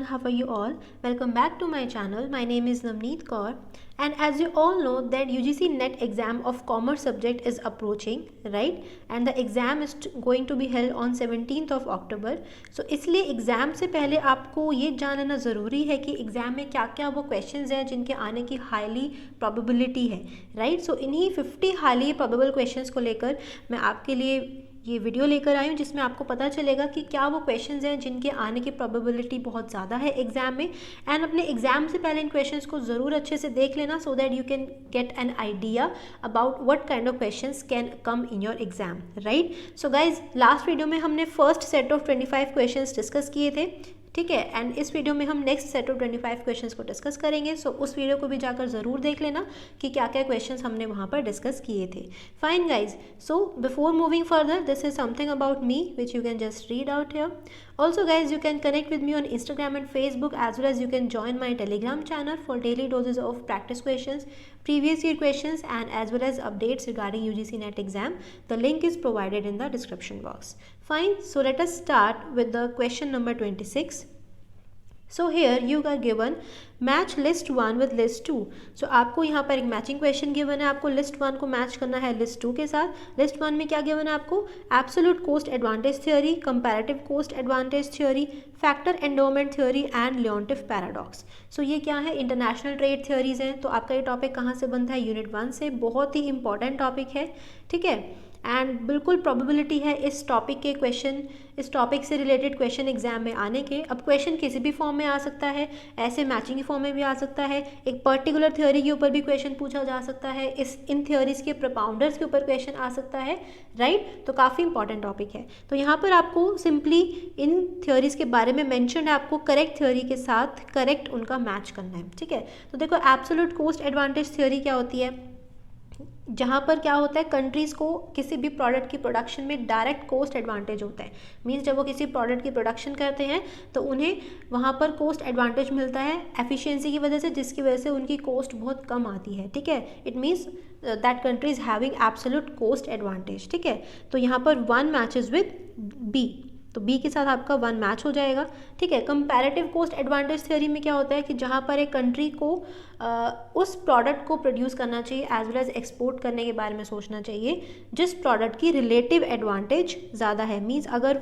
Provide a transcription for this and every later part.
how are you all? Welcome back to my channel. My name is Navneet Kaur, and as you all know that UGC NET exam of commerce subject is approaching, right? And the exam is going to be held on 17th of October. So इसलिए exam से पहले आपको ये जान लेना ज़रूरी है कि एग्ज़ाम में क्या क्या वो क्वेश्चंस हैं जिनके आने की हाईली प्रोबेबिलिटी है, राइट? सो इन्हीं 50 हाईली प्रोबेबल क्वेश्चंस को लेकर मैं आपके लिए ये वीडियो लेकर आई हूँ, जिसमें आपको पता चलेगा कि क्या वो क्वेश्चंस हैं जिनके आने की प्रोबेबिलिटी बहुत ज़्यादा है एग्जाम में। एंड अपने एग्जाम से पहले इन क्वेश्चंस को ज़रूर अच्छे से देख लेना, so that you can get an idea about what kind of questions can come in your exam, right? So guys, last video में हमने first set of 25 questions discuss किए थे, ठीक है? एंड इस वीडियो में हम नेक्स्ट सेट ऑफ 25 क्वेश्चंस को डिस्कस करेंगे। सो उस वीडियो को भी जाकर ज़रूर देख लेना कि क्या क्या क्वेश्चंस हमने वहाँ पर डिस्कस किए थे। Fine guys, so before moving further, this is something about me which you can just read out here. Also guys, you can connect with me on Instagram and Facebook, as well as you can join my Telegram channel for daily doses of practice questions, previous year questions, and as well as updates regarding UGC NET exam. The link is provided in the description box. Fine, so let us start with the question number 26. So here you are given match list 1 with list 2. So आपको यहाँ पर एक matching question given है, आपको list 1 को match करना है list 2 के साथ। लिस्ट 1 में क्या गिवन है आपको? Absolute cost advantage theory, comparative cost advantage theory, factor endowment theory and Leontief paradox. So ये क्या है? इंटरनेशनल ट्रेड थ्योरीज हैं। तो आपका ये टॉपिक कहाँ से बनता है? यूनिट 1 से। बहुत ही इंपॉर्टेंट टॉपिक है, ठीक है? एंड बिल्कुल प्रोबेबिलिटी है इस टॉपिक के क्वेश्चन, इस टॉपिक से रिलेटेड क्वेश्चन एग्जाम में आने के। अब क्वेश्चन किसी भी फॉर्म में आ सकता है, ऐसे मैचिंग के फॉर्म में भी आ सकता है, एक पर्टिकुलर थ्योरी के ऊपर भी क्वेश्चन पूछा जा सकता है, इन थ्योरीज के प्रोपाउंडर्स के ऊपर क्वेश्चन आ सकता है, राइट? तो काफ़ी इंपॉर्टेंट टॉपिक है। तो यहाँ पर आपको सिंपली इन थ्योरीज के बारे में मैंशन है, आपको करेक्ट थ्योरी के साथ करेक्ट उनका मैच करना है, ठीक है? तो देखो, एब्सोल्यूट कोस्ट एडवांटेज थ्योरी क्या होती है? जहाँ पर क्या होता है, कंट्रीज़ को किसी भी प्रोडक्ट की प्रोडक्शन में डायरेक्ट कोस्ट एडवांटेज होता है। मीन्स जब वो किसी प्रोडक्ट की प्रोडक्शन करते हैं तो उन्हें वहाँ पर कोस्ट एडवांटेज मिलता है एफिशिएंसी की वजह से, जिसकी वजह से उनकी कोस्ट बहुत कम आती है, ठीक है? It means that country is having absolute cost advantage, ठीक है? तो यहाँ पर 1 मैचेस विद बी, तो बी के साथ आपका 1 मैच हो जाएगा, ठीक है? कंपैरेटिव कोस्ट एडवांटेज थ्योरी में क्या होता है कि जहाँ पर एक कंट्री को उस प्रोडक्ट को प्रोड्यूस करना चाहिए एज वेल एज एक्सपोर्ट करने के बारे में सोचना चाहिए जिस प्रोडक्ट की रिलेटिव एडवांटेज ज़्यादा है। मीन्स अगर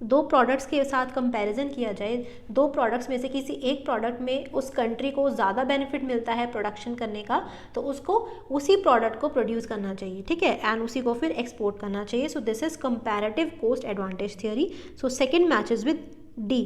2 प्रोडक्ट्स के साथ कंपैरिजन किया जाए, 2 प्रोडक्ट्स में से किसी एक प्रोडक्ट में उस कंट्री को ज़्यादा बेनिफिट मिलता है प्रोडक्शन करने का, तो उसको उसी प्रोडक्ट को प्रोड्यूस करना चाहिए, ठीक है? एंड उसी को फिर एक्सपोर्ट करना चाहिए। So this is comparative cost advantage theory. So second matches with D.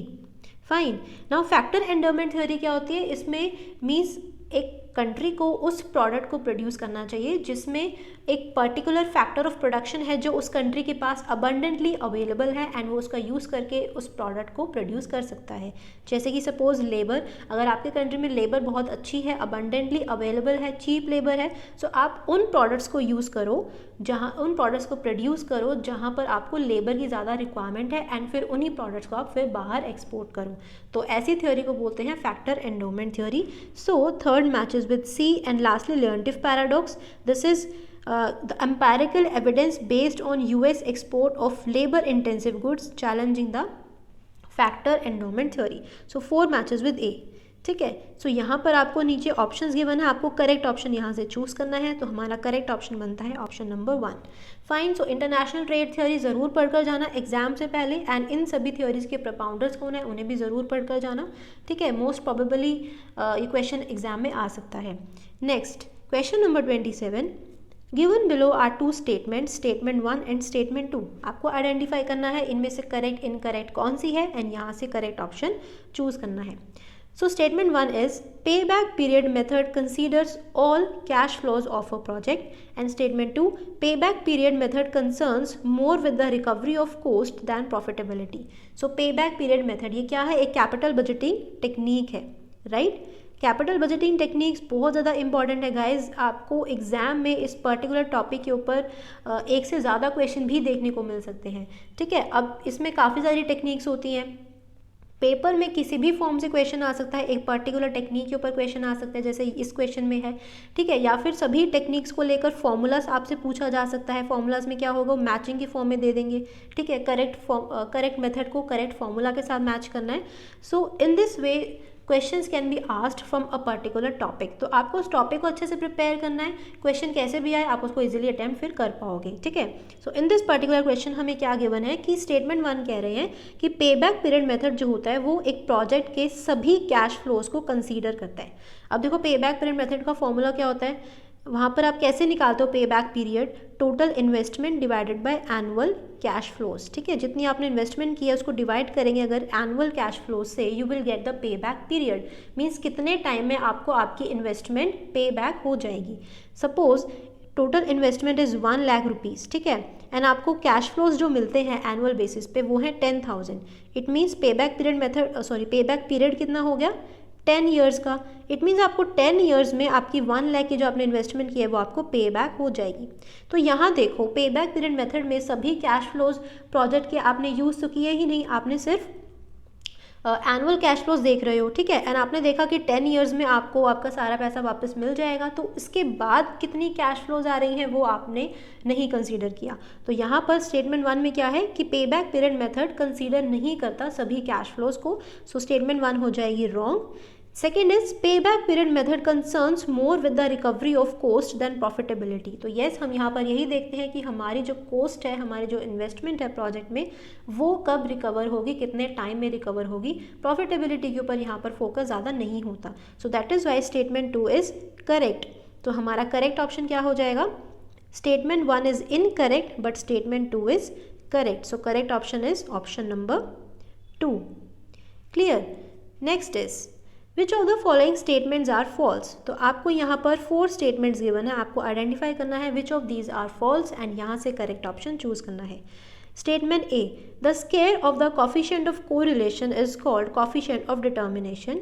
Fine, now factor endowment theory क्या होती है? इसमें मीन्स एक कंट्री को उस प्रोडक्ट को प्रोड्यूस करना चाहिए जिसमें एक पर्टिकुलर फैक्टर ऑफ प्रोडक्शन है जो उस कंट्री के पास अबंडेंटली अवेलेबल है एंड वो उसका यूज़ करके उस प्रोडक्ट को प्रोड्यूस कर सकता है। जैसे कि सपोज लेबर, अगर आपके कंट्री में लेबर बहुत अच्छी है, अबंडेंटली अवेलेबल है, चीप लेबर है, सो आप उन प्रोडक्ट्स को यूज़ करो, जहाँ उन प्रोडक्ट्स को प्रोड्यूस करो जहाँ पर आपको लेबर की ज़्यादा रिक्वायरमेंट है, एंड फिर उन्हीं प्रोडक्ट्स को आप फिर बाहर एक्सपोर्ट करो। तो ऐसी थ्योरी को बोलते हैं factor endowment theory. So third matches with C, and lastly Leontief paradox. This is the empirical evidence based on US export of labor intensive goods challenging the factor endowment theory. So 4 matches with A, ठीक है? सो यहाँ पर आपको नीचे options given है, आपको correct option यहाँ से चूज़ करना है। तो हमारा करेक्ट ऑप्शन बनता है option number 1। Fine, so international trade theory ज़रूर पढ़कर जाना एग्जाम से पहले, एंड इन सभी थ्योरीज के प्रोपाउंडर्स कौन है उन्हें भी ज़रूर पढ़कर जाना, ठीक है? मोस्ट प्रोबेबली ये क्वेश्चन एग्जाम में आ सकता है। Next question number 27। Given below are 2 statement, statement 1 and statement 2। आपको आइडेंटिफाई करना है इनमें से करेक्ट इनकरेक्ट कौन सी है, एंड यहाँ से करेक्ट ऑप्शन चूज़ करना है। So statement 1 is payback period method considers all cash flows of a project, and statement 2, payback period method concerns more with the recovery of cost than profitability. So payback period method ये क्या है? एक capital budgeting technique है, right? Capital budgeting techniques बहुत ज़्यादा important है guys. आपको exam में इस पर्टिकुलर टॉपिक के ऊपर एक से ज़्यादा क्वेश्चन भी देखने को मिल सकते हैं, ठीक है? अब इसमें काफ़ी सारी टेक्निक्स होती हैं, पेपर में किसी भी फॉर्म से क्वेश्चन आ सकता है, एक पर्टिकुलर टेक्निक के ऊपर क्वेश्चन आ सकता है जैसे इस क्वेश्चन में है, ठीक है, या फिर सभी टेक्निक्स को लेकर फॉर्मूलाज आपसे पूछा जा सकता है। फॉर्मूलाज में क्या होगा, मैचिंग की फॉर्म में दे देंगे, ठीक है, करेक्ट मेथड को करेक्ट फॉर्मूला के साथ मैच करना है। So in this way questions can be asked from a particular topic. तो आपको उस टॉपिक को अच्छे से प्रिपेयर करना है, क्वेश्चन कैसे भी आए आप उसको इजीली अटेम्प्ट फिर कर पाओगे, ठीक है। So in this particular question हमें क्या गिवन है कि स्टेटमेंट 1 कह रहे हैं कि पे बैक पीरियड मेथड जो होता है वो एक प्रोजेक्ट के सभी कैश फ्लोज को कंसीडर करता है। अब देखो पे बैक पीरियड मेथड का फॉर्मूला क्या होता है, वहाँ पर आप कैसे निकालते हो पे back period, total investment divided by annual cash flows, ठीक है, जितनी आपने इन्वेस्टमेंट किया उसको डिवाइड करेंगे अगर एनुअल कैश फ्लोज से, you will get the pay back period. Means कितने टाइम में आपको आपकी इन्वेस्टमेंट पे बैक हो जाएगी। Suppose total investment is 1 lakh rupees, ठीक है, एंड आपको कैश फ्लोज जो मिलते हैं एनुअल बेसिस पे वो है 10,000। इट मीन्स पे बैक पीरियड मेथड पे बैक पीरियड कितना हो गया, 10 ईयर्स का। इट मीन्स आपको 10 ईयर्स में आपकी 1 लाख की जो आपने इन्वेस्टमेंट की है वो आपको पे बैक हो जाएगी। तो यहाँ देखो पे बैक पीरियड मेथड में सभी कैश फ्लोज प्रोजेक्ट के आपने यूज़ तो किए ही नहीं, आपने सिर्फ एनुअल कैश फ्लोज देख रहे हो, ठीक है, एंड आपने देखा कि 10 ईयर्स में आपको आपका सारा पैसा वापस मिल जाएगा। तो इसके बाद कितनी कैश फ्लोज आ रही हैं वो आपने नहीं कंसीडर किया। तो यहाँ पर स्टेटमेंट 1 में क्या है कि पे बैक पीरियड मेथड कंसीडर नहीं करता सभी कैश फ्लोज को। सो स्टेटमेंट 1 हो जाएगी wrong. Second is pay back period method concerns more with the recovery of cost than profitability. तो येस हम यहाँ पर यही देखते हैं कि हमारी जो कॉस्ट है, हमारी जो इन्वेस्टमेंट है प्रोजेक्ट में, वो कब रिकवर होगी, कितने टाइम में रिकवर होगी, प्रॉफिटेबिलिटी के ऊपर यहाँ पर फोकस ज़्यादा नहीं होता। So that is why statement 2 is correct. तो हमारा करेक्ट ऑप्शन क्या हो जाएगा, statement 1 is incorrect but statement 2 is correct. So correct option is option number 2। Clear. Next is which of the following statements are false. तो आपको यहाँ पर 4 statements given है, आपको आइडेंटिफाई करना है which of these are false and यहाँ से करेक्ट ऑप्शन चूज करना है। Statement A, the square of the coefficient of correlation is called coefficient of determination.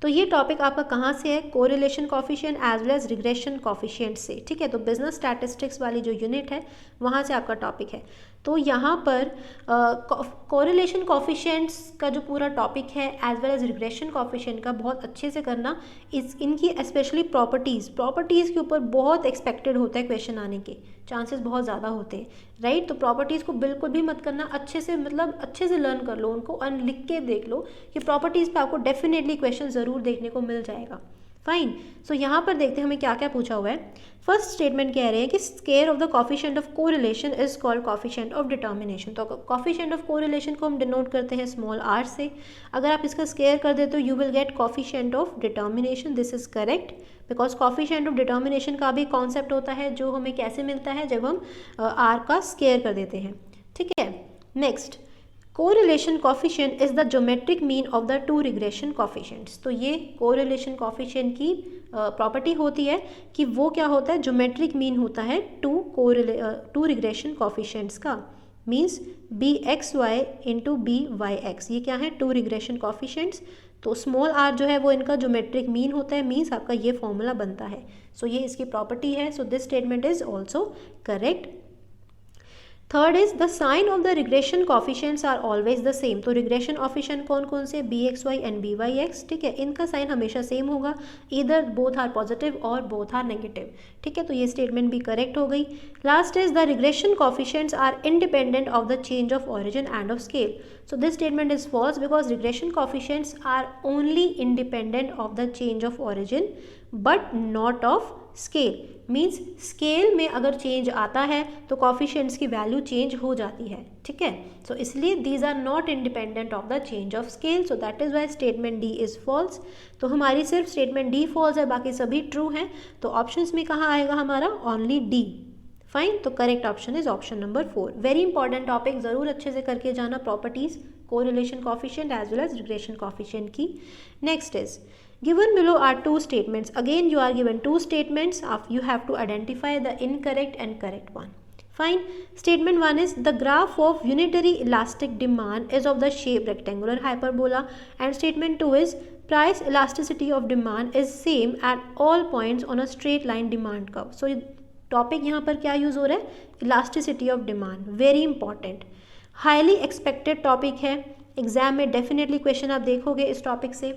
तो ये टॉपिक आपका कहाँ से है, correlation coefficient as well as regression coefficient से, ठीक है। तो बिजनेस स्टैटिस्टिक्स वाली जो यूनिट है वहाँ से आपका टॉपिक है। तो यहाँ पर कोरिलेशन कोफिशिएंट्स का जो पूरा टॉपिक है as well as regression coefficient का बहुत अच्छे से करना। इनकी स्पेशली प्रॉपर्टीज़ के ऊपर बहुत एक्सपेक्टेड होता है क्वेश्चन आने के चांसेस बहुत ज़्यादा होते हैं, राइट। तो प्रॉपर्टीज़ को बिल्कुल भी मत करना, अच्छे से मतलब अच्छे से लर्न कर लो उनको और लिख के देख लो कि प्रॉपर्टीज़ पे आपको डेफिनेटली क्वेश्चन ज़रूर देखने को मिल जाएगा। फाइन। सो यहाँ पर देखते हैं हमें क्या क्या पूछा हुआ है। फर्स्ट स्टेटमेंट कह रहे हैं कि square of the coefficient of correlation is called coefficient of determination. तो कोफिशिएंट ऑफ कोरिलेशन को हम डिनोट करते हैं स्मॉल आर से। अगर आप इसका स्क्वायर कर देते हो you will get coefficient of determination. This is correct because coefficient of determination का भी कॉन्सेप्ट होता है जो हमें कैसे मिलता है जब हम आर का स्क्वायर कर देते हैं, ठीक है। Next, correlation coefficient is the geometric mean of the two regression coefficients. तो ये कोरिलेशन कोफिशिएंट की प्रॉपर्टी होती है कि वो क्या होता है, ज्योमेट्रिक मीन होता है टू रिग्रेशन कोफिशिएंट्स का। मीन्स bxy इंटू byx, ये क्या है, टू रिग्रेशन कोफिशिएंट्स। तो स्मॉल आर जो है वो इनका ज्योमेट्रिक मीन होता है, मीन्स आपका ये फॉर्मूला बनता है। सो ये इसकी प्रॉपर्टी है। So this statement is also correct. Third is the sign of the regression coefficients are always the same. तो रिग्रेशन कोफिशिएंट कौन कौन से, bxy एंड byx, ठीक है, इनका साइन हमेशा सेम होगा, इधर बोथ आर पॉजिटिव और बोथ आर नेगेटिव, ठीक है। तो ये स्टेटमेंट भी करेक्ट हो गई। Last is the regression coefficients are independent of the change of origin and of scale. So this statement is false because regression coefficients are only independent of the change of origin but not of scale. Means scale में अगर change आता है तो coefficients की value change हो जाती है, ठीक है। So इसलिए these are not independent of the change of scale. So that is why statement D is false. तो हमारी सिर्फ statement D false है, बाकी सभी true हैं। तो options में कहाँ आएगा हमारा, only D। फाइन। तो correct option is option number 4। Very important topic, ज़रूर अच्छे से करके जाना properties correlation coefficient as well as regression coefficient की। Next is given below are 2 statements. Again you are given 2 statements, you have to identify the incorrect and correct one. Fine. Statement 1 is the graph of unitary elastic demand is of the shape rectangular hyperbola, and statement 2 is price elasticity of demand is same at all points on a straight line demand curve. So topic यहाँ पर क्या use हो रहा है, elasticity of demand, very important, highly expected topic है exam में definitely question आप देखोगे इस टॉपिक से,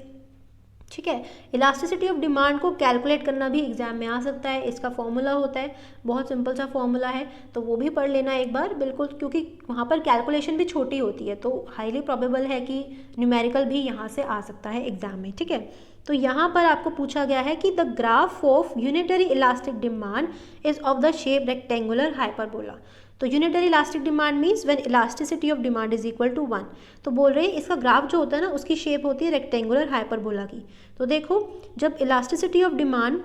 ठीक है। इलास्टिसिटी ऑफ डिमांड को कैलकुलेट करना भी एग्जाम में आ सकता है, इसका फॉर्मूला होता है, बहुत सिंपल सा फॉर्मूला है, तो वो भी पढ़ लेना एक बार बिल्कुल, क्योंकि वहाँ पर कैलकुलेशन भी छोटी होती है, तो हाईली प्रोबेबल है कि न्यूमेरिकल भी यहाँ से आ सकता है एग्जाम में, ठीक है। तो यहाँ पर आपको पूछा गया है कि the graph of unitary elastic demand is of the shape rectangular hyperbola. तो unitary elastic demand means when elasticity of demand is equal to 1। तो बोल रहे हैं इसका ग्राफ जो होता है ना उसकी शेप होती है रेक्टेंगुलर हाइपरबोला की। तो देखो जब elasticity of demand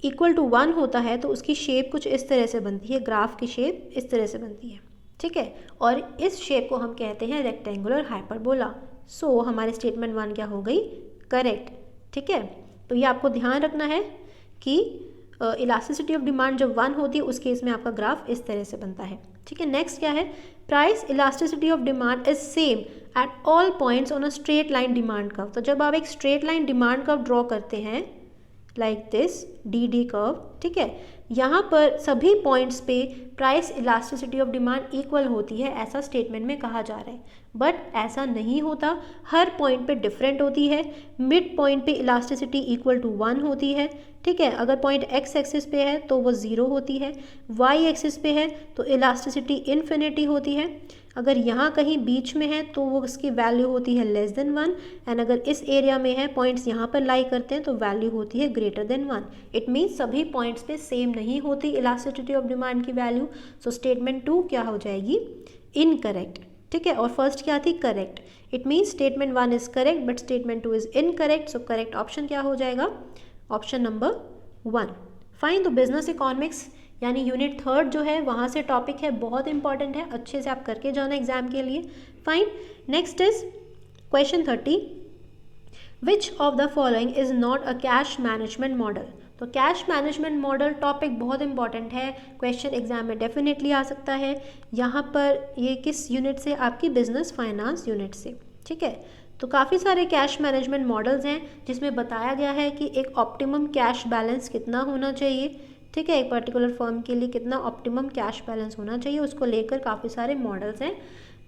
equal to 1 होता है तो उसकी शेप कुछ इस तरह से बनती है, ग्राफ की शेप इस तरह से बनती है, ठीक है। और इस शेप को हम कहते हैं रेक्टेंगुलर हाइपरबोला। सो हमारी स्टेटमेंट 1 क्या हो गई, करेक्ट, ठीक है। तो ये आपको ध्यान रखना है कि इलास्टिसिटी ऑफ डिमांड जब 1 होती है उस केस में आपका ग्राफ इस तरह से बनता है, ठीक है। नेक्स्ट क्या है, price elasticity of demand is same at all points on a straight line demand curve. तो जब आप एक straight line demand curve draw करते हैं लाइक दिस डी कर्व, ठीक है, यहाँ पर सभी पॉइंट्स पे price elasticity of demand equal होती है, ऐसा स्टेटमेंट में कहा जा रहा है। बट ऐसा नहीं होता, हर पॉइंट पे डिफरेंट होती है। मिड पॉइंट पे इलास्टिसिटी इक्वल टू 1 होती है, ठीक है। अगर पॉइंट एक्स एक्सिस पे है तो वो 0 होती है, वाई एक्सिस पे है तो इलास्टिसिटी इन्फिनिटी होती है। अगर यहाँ कहीं बीच में है तो वो उसकी वैल्यू होती है लेस देन 1, एंड अगर इस एरिया में है पॉइंट्स यहाँ पर लाई करते हैं तो वैल्यू होती है ग्रेटर देन 1। इट मीन्स सभी पॉइंट्स पे सेम नहीं होती इलास्टिसिटी ऑफ डिमांड की वैल्यू। सो स्टेटमेंट 2 क्या हो जाएगी, इनकरेक्ट, ठीक है। और फर्स्ट क्या थी, correct. It means statement 1 is correct but statement 2 is incorrect. So correct option क्या हो जाएगा, ऑप्शन नंबर 1। फाइन। तो बिजनेस इकोनॉमिक्स यानी यूनिट 3 जो है वहाँ से टॉपिक है, बहुत इंपॉर्टेंट है, अच्छे से आप करके जाना एग्जाम के लिए। Fine. Next is question 30, which of the following is not a cash management model. तो कैश मैनेजमेंट मॉडल टॉपिक बहुत इंपॉर्टेंट है, क्वेश्चन एग्जाम में डेफिनेटली आ सकता है। यहाँ पर ये किस यूनिट से, आपकी बिजनेस फाइनेंस यूनिट से, ठीक है। तो काफ़ी सारे कैश मैनेजमेंट मॉडल्स हैं जिसमें बताया गया है कि एक ऑप्टिमम कैश बैलेंस कितना होना चाहिए, ठीक है। एक पर्टिकुलर फर्म के लिए कितना ऑप्टिमम कैश बैलेंस होना चाहिए, उसको लेकर काफ़ी सारे मॉडल्स हैं।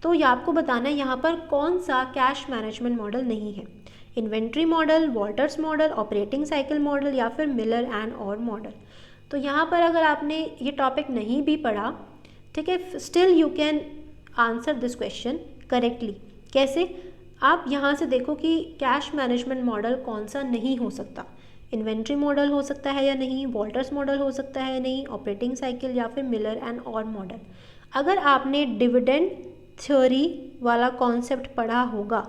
तो ये आपको बताना है यहाँ पर कौन सा कैश मैनेजमेंट मॉडल नहीं है, inventory model, Walter's model, operating cycle model या फिर मिलर एंड और मॉडल। तो यहाँ पर अगर आपने ये टॉपिक नहीं भी पढ़ा, ठीक है, still you can answer this question correctly. कैसे, आप यहाँ से देखो कि कैश मैनेजमेंट मॉडल कौन सा नहीं हो सकता, इन्वेंट्री मॉडल हो सकता है या नहीं, वॉल्टर्स मॉडल हो सकता है या नहीं, ऑपरेटिंग साइकिल या फिर मिलर एंड और मॉडल। अगर आपने डिविडेंड थ्योरी वाला कॉन्सेप्ट पढ़ा होगा,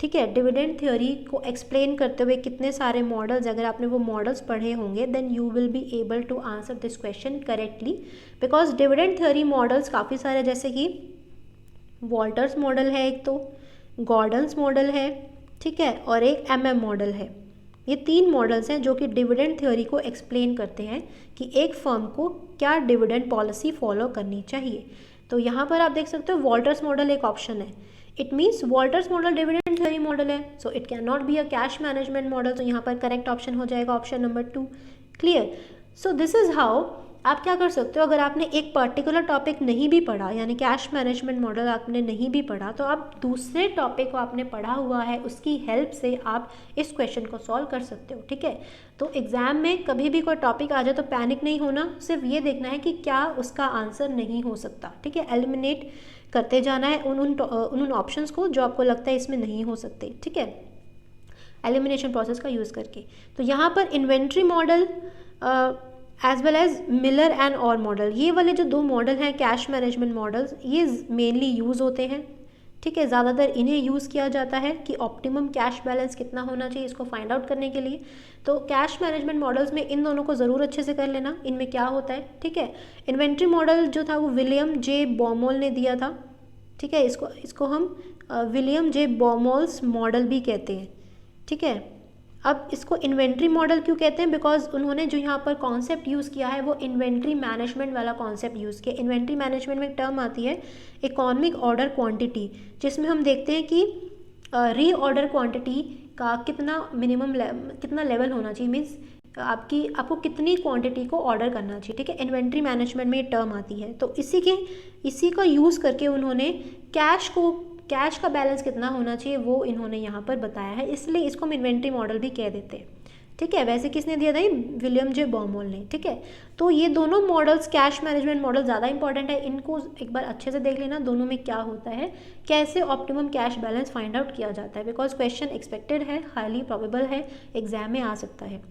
ठीक है, डिविडेंड थ्योरी को एक्सप्लेन करते हुए कितने सारे मॉडल्स, अगर आपने वो मॉडल्स पढ़े होंगे then you will be able to answer this question correctly, because dividend theory models काफ़ी सारे, जैसे कि वॉल्टर्स मॉडल है एक, तो गॉर्डन्स मॉडल है, ठीक है, और एक MM मॉडल है। ये 3 मॉडल्स हैं जो कि डिविडेंड थ्योरी को एक्सप्लेन करते हैं कि एक फर्म को क्या डिविडेंड पॉलिसी फॉलो करनी चाहिए। तो यहाँ पर आप देख सकते हो वॉल्टर्स मॉडल एक ऑप्शन है, it means Walter's model dividend theory model है, so it can not be a cash management model. तो यहाँ पर करेक्ट ऑप्शन हो जाएगा option number 2। Clear. So this is how आप क्या कर सकते हो, अगर आपने एक पर्टिकुलर टॉपिक नहीं भी पढ़ा, यानी कैश मैनेजमेंट मॉडल आपने नहीं भी पढ़ा, तो आप दूसरे टॉपिक को आपने पढ़ा हुआ है उसकी हेल्प से आप इस क्वेश्चन को सॉल्व कर सकते हो, ठीक है। तो एग्जाम में कभी भी कोई टॉपिक आ जाए तो पैनिक नहीं होना, सिर्फ ये देखना है कि क्या उसका आंसर नहीं हो सकता, ठीक है। एलिमिनेट करते जाना है उन ऑप्शंस को जो आपको लगता है इसमें नहीं हो सकते, ठीक है, एलिमिनेशन प्रोसेस का यूज़ करके। तो यहाँ पर inventory model as well as Miller and Orr model, ये वाले जो 2 मॉडल हैं कैश मैनेजमेंट मॉडल्स, ये मेनली यूज़ होते हैं, ठीक है। ज़्यादातर इन्हें यूज़ किया जाता है कि ऑप्टिमम कैश बैलेंस कितना होना चाहिए इसको फाइंड आउट करने के लिए। तो कैश मैनेजमेंट मॉडल्स में इन दोनों को ज़रूर अच्छे से कर लेना, इनमें क्या होता है, ठीक है। इन्वेंट्री मॉडल जो था वो विलियम जे बॉमोल ने दिया था, ठीक है, इसको हम विलियम जे बॉमोल्स मॉडल भी कहते हैं, ठीक है। अब इसको इन्वेंट्री मॉडल क्यों कहते हैं, बिकॉज उन्होंने जो यहाँ पर कॉन्सेप्ट यूज़ किया है वो इन्वेंट्री मैनेजमेंट वाला कॉन्सेप्ट यूज़ किया। इन्वेंट्री मैनेजमेंट में एक टर्म आती है इकोनॉमिक ऑर्डर क्वांटिटी, जिसमें हम देखते हैं कि रीऑर्डर क्वांटिटी का कितना मिनिमम कितना लेवल होना चाहिए, मीन्स आपको कितनी क्वांटिटी को ऑर्डर करना चाहिए, ठीक है। इन्वेंट्री मैनेजमेंट में ये टर्म आती है, तो इसी का यूज़ करके उन्होंने कैश को कैश का बैलेंस कितना होना चाहिए वो इन्होंने यहाँ पर बताया है, इसलिए इसको हम इन्वेंट्री मॉडल भी कह देते हैं। ठीक है, वैसे किसने दिया था? विलियम जे बॉमोल ने। ठीक है, तो ये दोनों मॉडल्स, कैश मैनेजमेंट मॉडल ज़्यादा इंपॉर्टेंट है, इनको एक बार अच्छे से देख लेना, दोनों में क्या होता है, कैसे optimum cash balance find out किया जाता है, बिकॉज क्वेश्चन एक्सपेक्टेड है, हाईली प्रोबेबल है, एग्जाम में आ सकता है।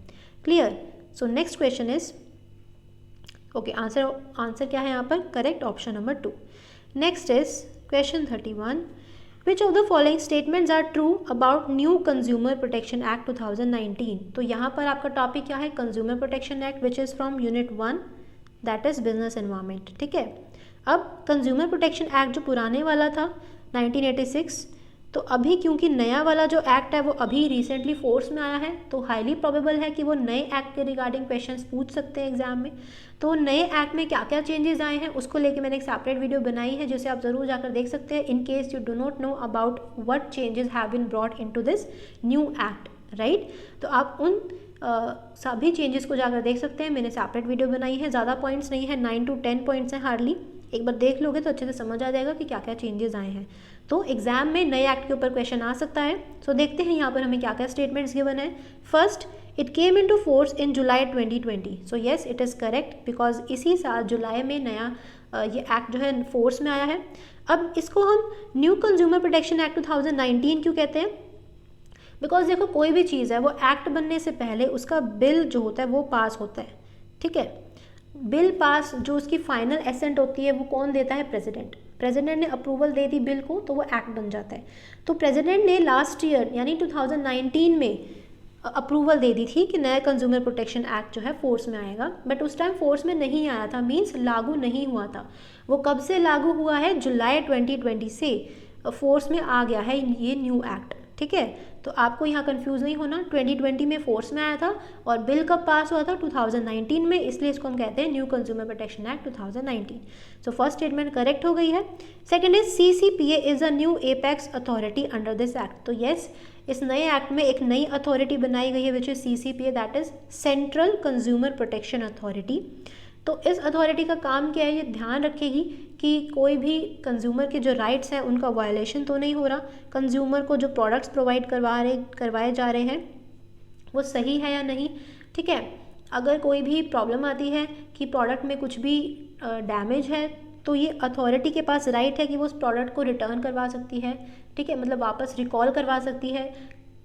Clear? So next question is okay, answer क्या है यहाँ पर? Correct, option number 2। Next is question 31, which of the following statements are true about new consumer protection act 2019? तो यहाँ पर आपका टॉपिक क्या है? Consumer protection act, which is from unit 1, that is business environment. ठीक है, अब कंज्यूमर प्रोटेक्शन एक्ट जो पुराने वाला था 1986, तो अभी क्योंकि नया वाला जो एक्ट है वो अभी रिसेंटली फोर्स में आया है, तो हाईली प्रोबेबल है कि वो नए एक्ट के रिगार्डिंग क्वेश्चंस पूछ सकते हैं एग्जाम में। तो नए एक्ट में क्या क्या चेंजेस आए हैं उसको लेके मैंने एक सेपरेट वीडियो बनाई है, जिसे आप ज़रूर जाकर देख सकते हैं, in case you do not know about what changes have been brought into this new act, right. तो आप उन सभी चेंजेस को जाकर देख सकते हैं, मैंने सेपरेट वीडियो बनाई है, ज़्यादा पॉइंट्स नहीं है, 9 to 10 पॉइंट्स हैं हार्डली। एक बार देख लोगे तो अच्छे से समझ आ जाएगा कि क्या क्या चेंजेस आए हैं। तो एग्जाम में नए एक्ट के ऊपर क्वेश्चन आ सकता है। सो देखते हैं यहाँ पर हमें क्या क्या स्टेटमेंट्स गिवन है। First, it came into force in July 2020। So yes, it is correct, because इसी साल जुलाई में नया ये एक्ट जो है फोर्स में आया है। अब इसको हम न्यू कंज्यूमर प्रोटेक्शन एक्ट 2019 क्यों कहते हैं? बिकॉज देखो, कोई भी चीज़ है वो एक्ट बनने से पहले उसका बिल जो होता है वो पास होता है। ठीक है, बिल पास जो उसकी फाइनल एसेंट होती है वो कौन देता है? प्रेसिडेंट। प्रेसिडेंट ने अप्रूवल दे दी बिल को तो वो एक्ट बन जाता है। तो प्रेसिडेंट ने लास्ट ईयर यानी 2019 में अप्रूवल दे दी थी कि नया कंज्यूमर प्रोटेक्शन एक्ट जो है फोर्स में आएगा, बट उस टाइम फोर्स में नहीं आया था, मीन्स लागू नहीं हुआ था। वो कब से लागू हुआ है? जुलाई 2020 से फोर्स में आ गया है ये न्यू एक्ट। ठीक है, तो आपको यहाँ कंफ्यूज नहीं होना, 2020 में फोर्स में आया था और बिल कब पास हुआ था? 2019 में, इसलिए इसको हम कहते हैं new consumer protection act 2019। So first statement correct हो गई है। Second is CCPA is a new apex authority under this act. तो येस, इस नए एक्ट में एक नई अथॉरिटी बनाई गई है which is CCPA, that is central consumer protection authority. तो इस अथॉरिटी का काम क्या है? ये ध्यान रखेगी कि कोई भी कंज्यूमर के जो राइट्स हैं उनका वायलेशन तो नहीं हो रहा, कंज्यूमर को जो प्रोडक्ट्स प्रोवाइड करवाए जा रहे हैं वो सही है या नहीं। ठीक है, अगर कोई भी प्रॉब्लम आती है कि प्रोडक्ट में कुछ भी डैमेज है तो ये अथॉरिटी के पास राइट है कि वो उस प्रोडक्ट को रिटर्न करवा सकती है। ठीक है, मतलब वापस रिकॉल करवा सकती है,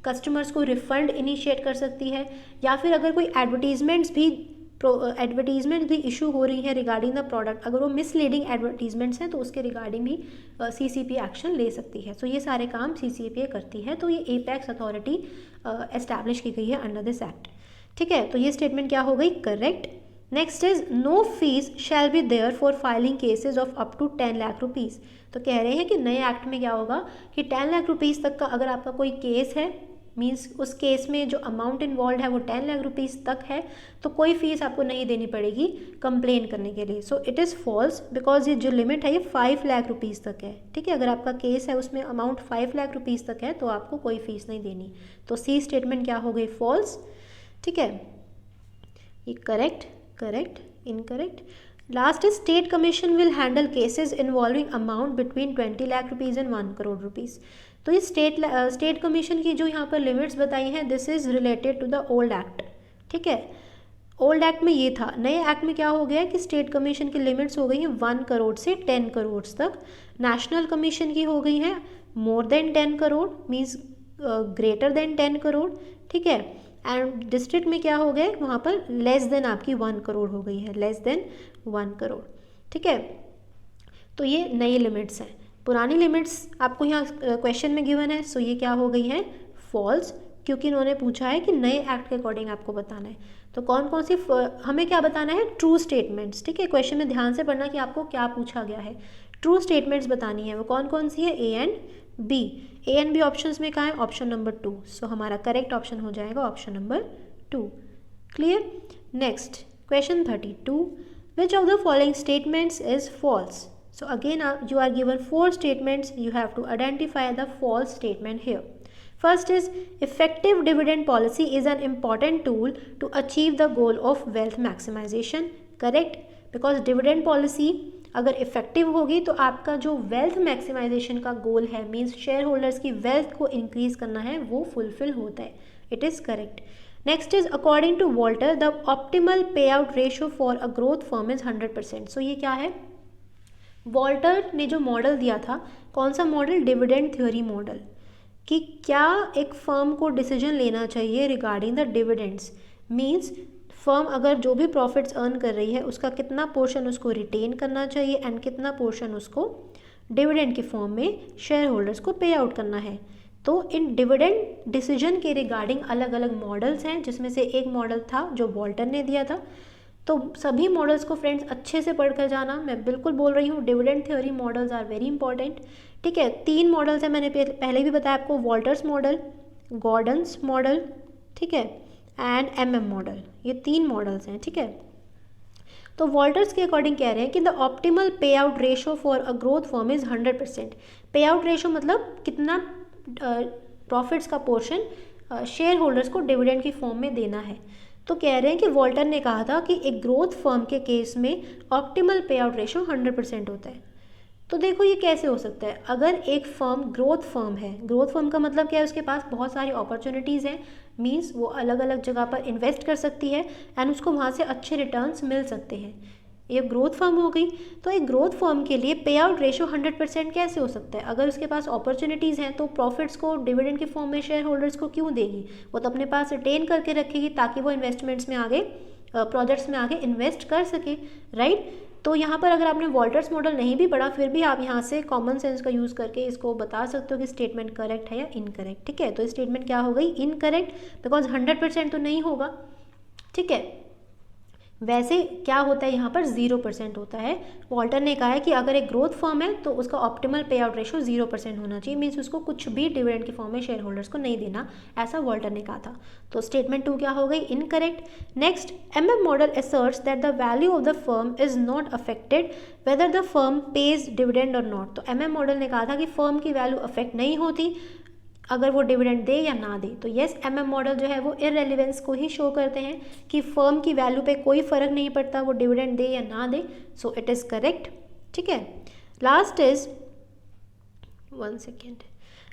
कस्टमर्स को रिफ़ंड इनिशिएट कर सकती है, या फिर अगर कोई एडवर्टीजमेंट्स भी इशू हो रही है रिगार्डिंग द प्रोडक्ट, अगर वो मिसलीडिंग एडवर्टीजमेंट्स हैं तो उसके रिगार्डिंग भी CCPA एक्शन ले सकती है। सो ये सारे काम CCPA करती है। तो ये एपेक्स अथॉरिटी एस्टैब्लिश की गई है अंडर दिस एक्ट। ठीक है, तो ये स्टेटमेंट क्या हो गई? Correct. Next is no fees shall be there for filing cases of up to 10 lakh rupees. तो कह रहे हैं कि नए एक्ट में क्या होगा कि 10 लाख रुपीज़ तक का अगर आपका कोई केस है, मीन्स उस केस में जो अमाउंट इन्वॉल्व है वो 10 लाख रुपीज़ तक है, तो कोई फीस आपको नहीं देनी पड़ेगी कंप्लेन करने के लिए। So it is false, because ये जो लिमिट है ये 5 लाख रुपीज़ तक है। ठीक है, अगर आपका केस है उसमें अमाउंट 5 लाख रुपीज़ तक है तो आपको कोई फीस नहीं देनी। तो सी स्टेटमेंट क्या हो गई? फॉल्स। ठीक है, ये correct, incorrect. Last is state commission will handle cases involving amount between 20 lakh rupees and 1 crore rupees. तो ये स्टेट कमीशन की जो यहाँ पर लिमिट्स बताई हैं, this is related to the old act. ठीक है, ओल्ड एक्ट में ये था, नए एक्ट में क्या हो गया है कि स्टेट कमीशन की लिमिट्स हो गई हैं 1 करोड़ से 10 करोड़ तक। नेशनल कमीशन की हो गई हैं more than 10 crore, means greater than 10 crore. ठीक है, एंड डिस्ट्रिक्ट में क्या हो गए, वहाँ पर लेस देन आपकी 1 करोड़ हो गई है, लेस देन 1 करोड़। ठीक है, तो ये नई लिमिट्स हैं। पुरानी लिमिट्स आपको यहाँ क्वेश्चन में गिवन है, सो ये क्या हो गई है? फॉल्स, क्योंकि इन्होंने पूछा है कि नए एक्ट के अकॉर्डिंग आपको बताना है। तो कौन कौन सी हमें क्या बताना है? True statements. ठीक है, क्वेश्चन में ध्यान से पढ़ना कि आपको क्या पूछा गया है। ट्रू स्टेटमेंट्स बतानी है, वो कौन कौन सी है? A and B। A and B options में कहाँ है? Option number 2। सो हमारा करेक्ट ऑप्शन हो जाएगा option number 2। Clear? Next question 32, which of the following statements is false? So again you are given 4 statements, you have to identify the false statement here. First is effective dividend policy is an important tool to achieve the goal of wealth maximization. Correct, because dividend policy अगर effective होगी तो आपका जो wealth maximisation का goal है, means share holders की wealth को increase करना है, वो फुलफिल होता है। It is correct. Next is according to Walter the optimal payout ratio for a growth firm is 100%। So ये क्या है? वॉल्टर ने जो मॉडल दिया था, कौन सा मॉडल? डिविडेंड थ्योरी मॉडल, कि क्या एक फर्म को डिसीजन लेना चाहिए regarding the dividends. Means firm अगर जो भी प्रॉफिट्स अर्न कर रही है उसका कितना पोर्शन उसको रिटेन करना चाहिए एंड कितना पोर्शन उसको डिविडेंड के फॉर्म में शेयर होल्डर्स को पे आउट करना है। तो इन डिविडेंड डिसीजन के रिगार्डिंग अलग अलग मॉडल्स हैं, जिसमें से एक मॉडल था जो वॉल्टर ने दिया था। तो सभी मॉडल्स को फ्रेंड्स अच्छे से पढ़कर जाना, मैं बिल्कुल बोल रही हूँ, dividend theory models are very important. ठीक है, 3 मॉडल्स हैं, मैंने पहले भी बताया आपको, वॉल्टर्स मॉडल, गॉर्डन्स मॉडल, ठीक है, एंड MM मॉडल, ये 3 मॉडल्स हैं। ठीक है, तो वॉल्टर्स के अकॉर्डिंग कह रहे हैं कि द ऑप्टिमल पे out ratio for a growth firm is 100%। पे आउट रेशो मतलब कितना प्रॉफिट्स का पोर्शन शेयर होल्डर्स को डिविडेंड की फॉर्म में देना है। तो कह रहे हैं कि वॉल्टर ने कहा था कि एक ग्रोथ फर्म के केस में ऑप्टिमल पे आउट रेशो 100% होता है। तो देखो ये कैसे हो सकता है? अगर एक फर्म ग्रोथ फर्म है, ग्रोथ फर्म का मतलब क्या है? उसके पास बहुत सारी अपॉर्चुनिटीज़ हैं, मीन्स वो अलग अलग जगह पर इन्वेस्ट कर सकती है एंड उसको वहाँ से अच्छे रिटर्न्स मिल सकते हैं। ये ग्रोथ फर्म हो गई। तो एक ग्रोथ फर्म के लिए पे आउट रेशो 100% कैसे हो सकता है? अगर उसके पास अपॉर्चुनिटीज़ हैं तो प्रॉफिट्स को डिविडेंड के फॉर्म में शेयर होल्डर्स को क्यों देगी? वो तो अपने पास रिटेन करके रखेगी ताकि वो इन्वेस्टमेंट्स में आगे, प्रोजेक्ट्स में आगे इन्वेस्ट कर सके, राइट। तो यहाँ पर अगर आपने वॉल्टर्स मॉडल नहीं भी पढ़ा, फिर भी आप यहाँ से कॉमन सेंस का यूज़ करके इसको बता सकते हो कि स्टेटमेंट करेक्ट है या इनकरेक्ट। ठीक है, तो स्टेटमेंट क्या हो गई? इनकरेक्ट, बिकॉज 100% तो नहीं होगा। ठीक है, वैसे क्या होता है यहाँ पर? 0% होता है। वॉल्टर ने कहा है कि अगर एक ग्रोथ फर्म है तो उसका ऑप्टिमल पे आउट रेशो 0% होना चाहिए, मीन्स उसको कुछ भी डिविडेंड की फॉर्म में शेयर होल्डर्स को नहीं देना, ऐसा वॉल्टर ने कहा था। तो स्टेटमेंट 2 क्या हो गई? Incorrect. Next, MM model asserts that the value of the firm is not affected whether the firm page dividend और नॉट। तो MM मॉडल ने कहा था कि फर्म की वैल्यू अफेक्ट नहीं होती अगर वो डिविडेंड दे या ना दे। तो येस, MM मॉडल जो है वो इररेलेवेंस को ही शो करते हैं कि फर्म की वैल्यू पे कोई फ़र्क नहीं पड़ता वो डिविडेंड दे या ना दे। So it is correct. ठीक है, last is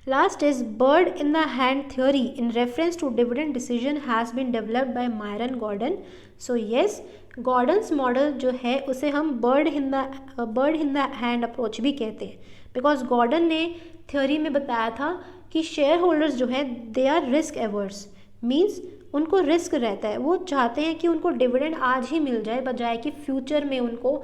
Last is bird in the hand theory in reference to dividend decision has been developed by Myron Gordon. So yes, Gordon's model जो है उसे हम bird in the hand approach भी कहते हैं, because Gordon ने theory में बताया था कि शेयर होल्डर्स जो है they are risk averse, means उनको रिस्क रहता है, वो चाहते हैं कि उनको डिविडेंड आज ही मिल जाए बजाय कि फ्यूचर में उनको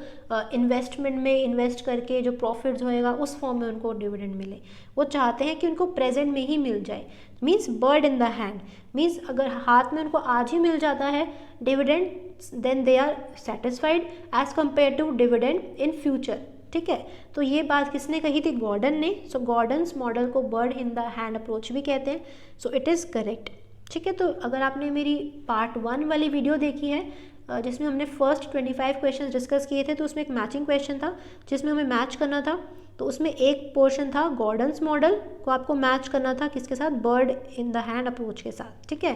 इन्वेस्टमेंट में इन्वेस्ट करके जो प्रॉफिट्स होएगा उस फॉर्म में उनको डिविडेंड मिले। वो चाहते हैं कि उनको प्रेजेंट में ही मिल जाए, means bird in the hand, means अगर हाथ में उनको आज ही मिल जाता है dividend, then they are satisfied as compare to dividend in future. ठीक है, तो ये बात किसने कही थी? गॉर्डन ने। सो गॉर्डन्स मॉडल को bird in the hand approach भी कहते हैं। सो इट इज़ करेक्ट। ठीक है, तो अगर आपने मेरी पार्ट 1 वाली वीडियो देखी है जिसमें हमने फर्स्ट 25 क्वेश्चन डिस्कस किए थे, तो उसमें एक मैचिंग क्वेश्चन था जिसमें हमें मैच करना था। तो उसमें एक पोर्शन था गॉर्डन्स मॉडल को आपको मैच करना था किसके साथ? Bird in the hand approach के साथ। ठीक है,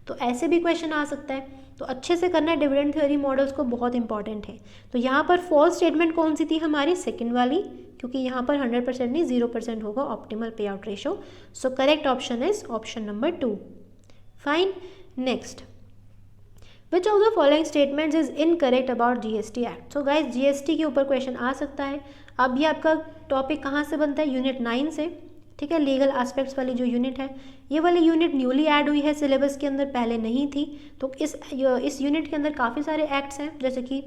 तो ऐसे भी क्वेश्चन आ सकता है, तो अच्छे से करना है। डिविडेंड थ्योरी मॉडल्स को बहुत इंपॉर्टेंट है। तो यहाँ पर फॉल्स स्टेटमेंट कौन सी थी हमारी? सेकंड वाली, क्योंकि यहाँ पर 100% नहीं 0% होगा ऑप्टिमल पे out ratio. So correct option is option number 2। Fine, next, which of the following statements is incorrect about GST act. So guys GST के ऊपर क्वेश्चन आ सकता है। अब ये आपका टॉपिक कहाँ से बनता है? यूनिट 9 से। ठीक है, लीगल एस्पेक्ट्स वाली जो यूनिट है, ये वाली यूनिट न्यूली ऐड हुई है सिलेबस के अंदर, पहले नहीं थी। तो इस यूनिट के अंदर काफ़ी सारे एक्ट्स हैं, जैसे कि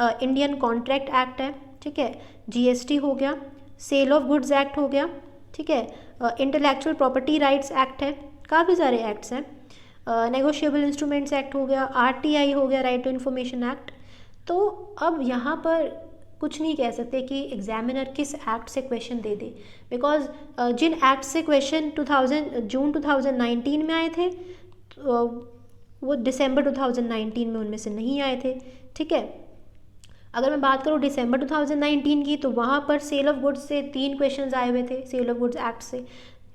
इंडियन कॉन्ट्रैक्ट एक्ट है, ठीक है, GST हो गया, सेल ऑफ गुड्स एक्ट हो गया, ठीक है, इंटेलेक्चुअल प्रॉपर्टी राइट्स एक्ट है, काफ़ी सारे एक्ट्स हैं, नेगोशिएबल इंस्ट्रूमेंट्स एक्ट हो गया, RTI हो गया, राइट टू इन्फॉर्मेशन एक्ट। तो अब यहाँ पर कुछ नहीं कह सकते कि एग्जामिनर किस एक्ट से क्वेश्चन दे दे, बिकॉज जिन एक्ट से क्वेश्चन जून 2019 में आए थे वो दिसंबर 2019 में उनमें से नहीं आए थे। ठीक है, अगर मैं बात करूँ दिसंबर 2019 की, तो वहाँ पर सेल ऑफ गुड्स से 3 क्वेश्चन आए हुए थे, सेल ऑफ गुड्स एक्ट से,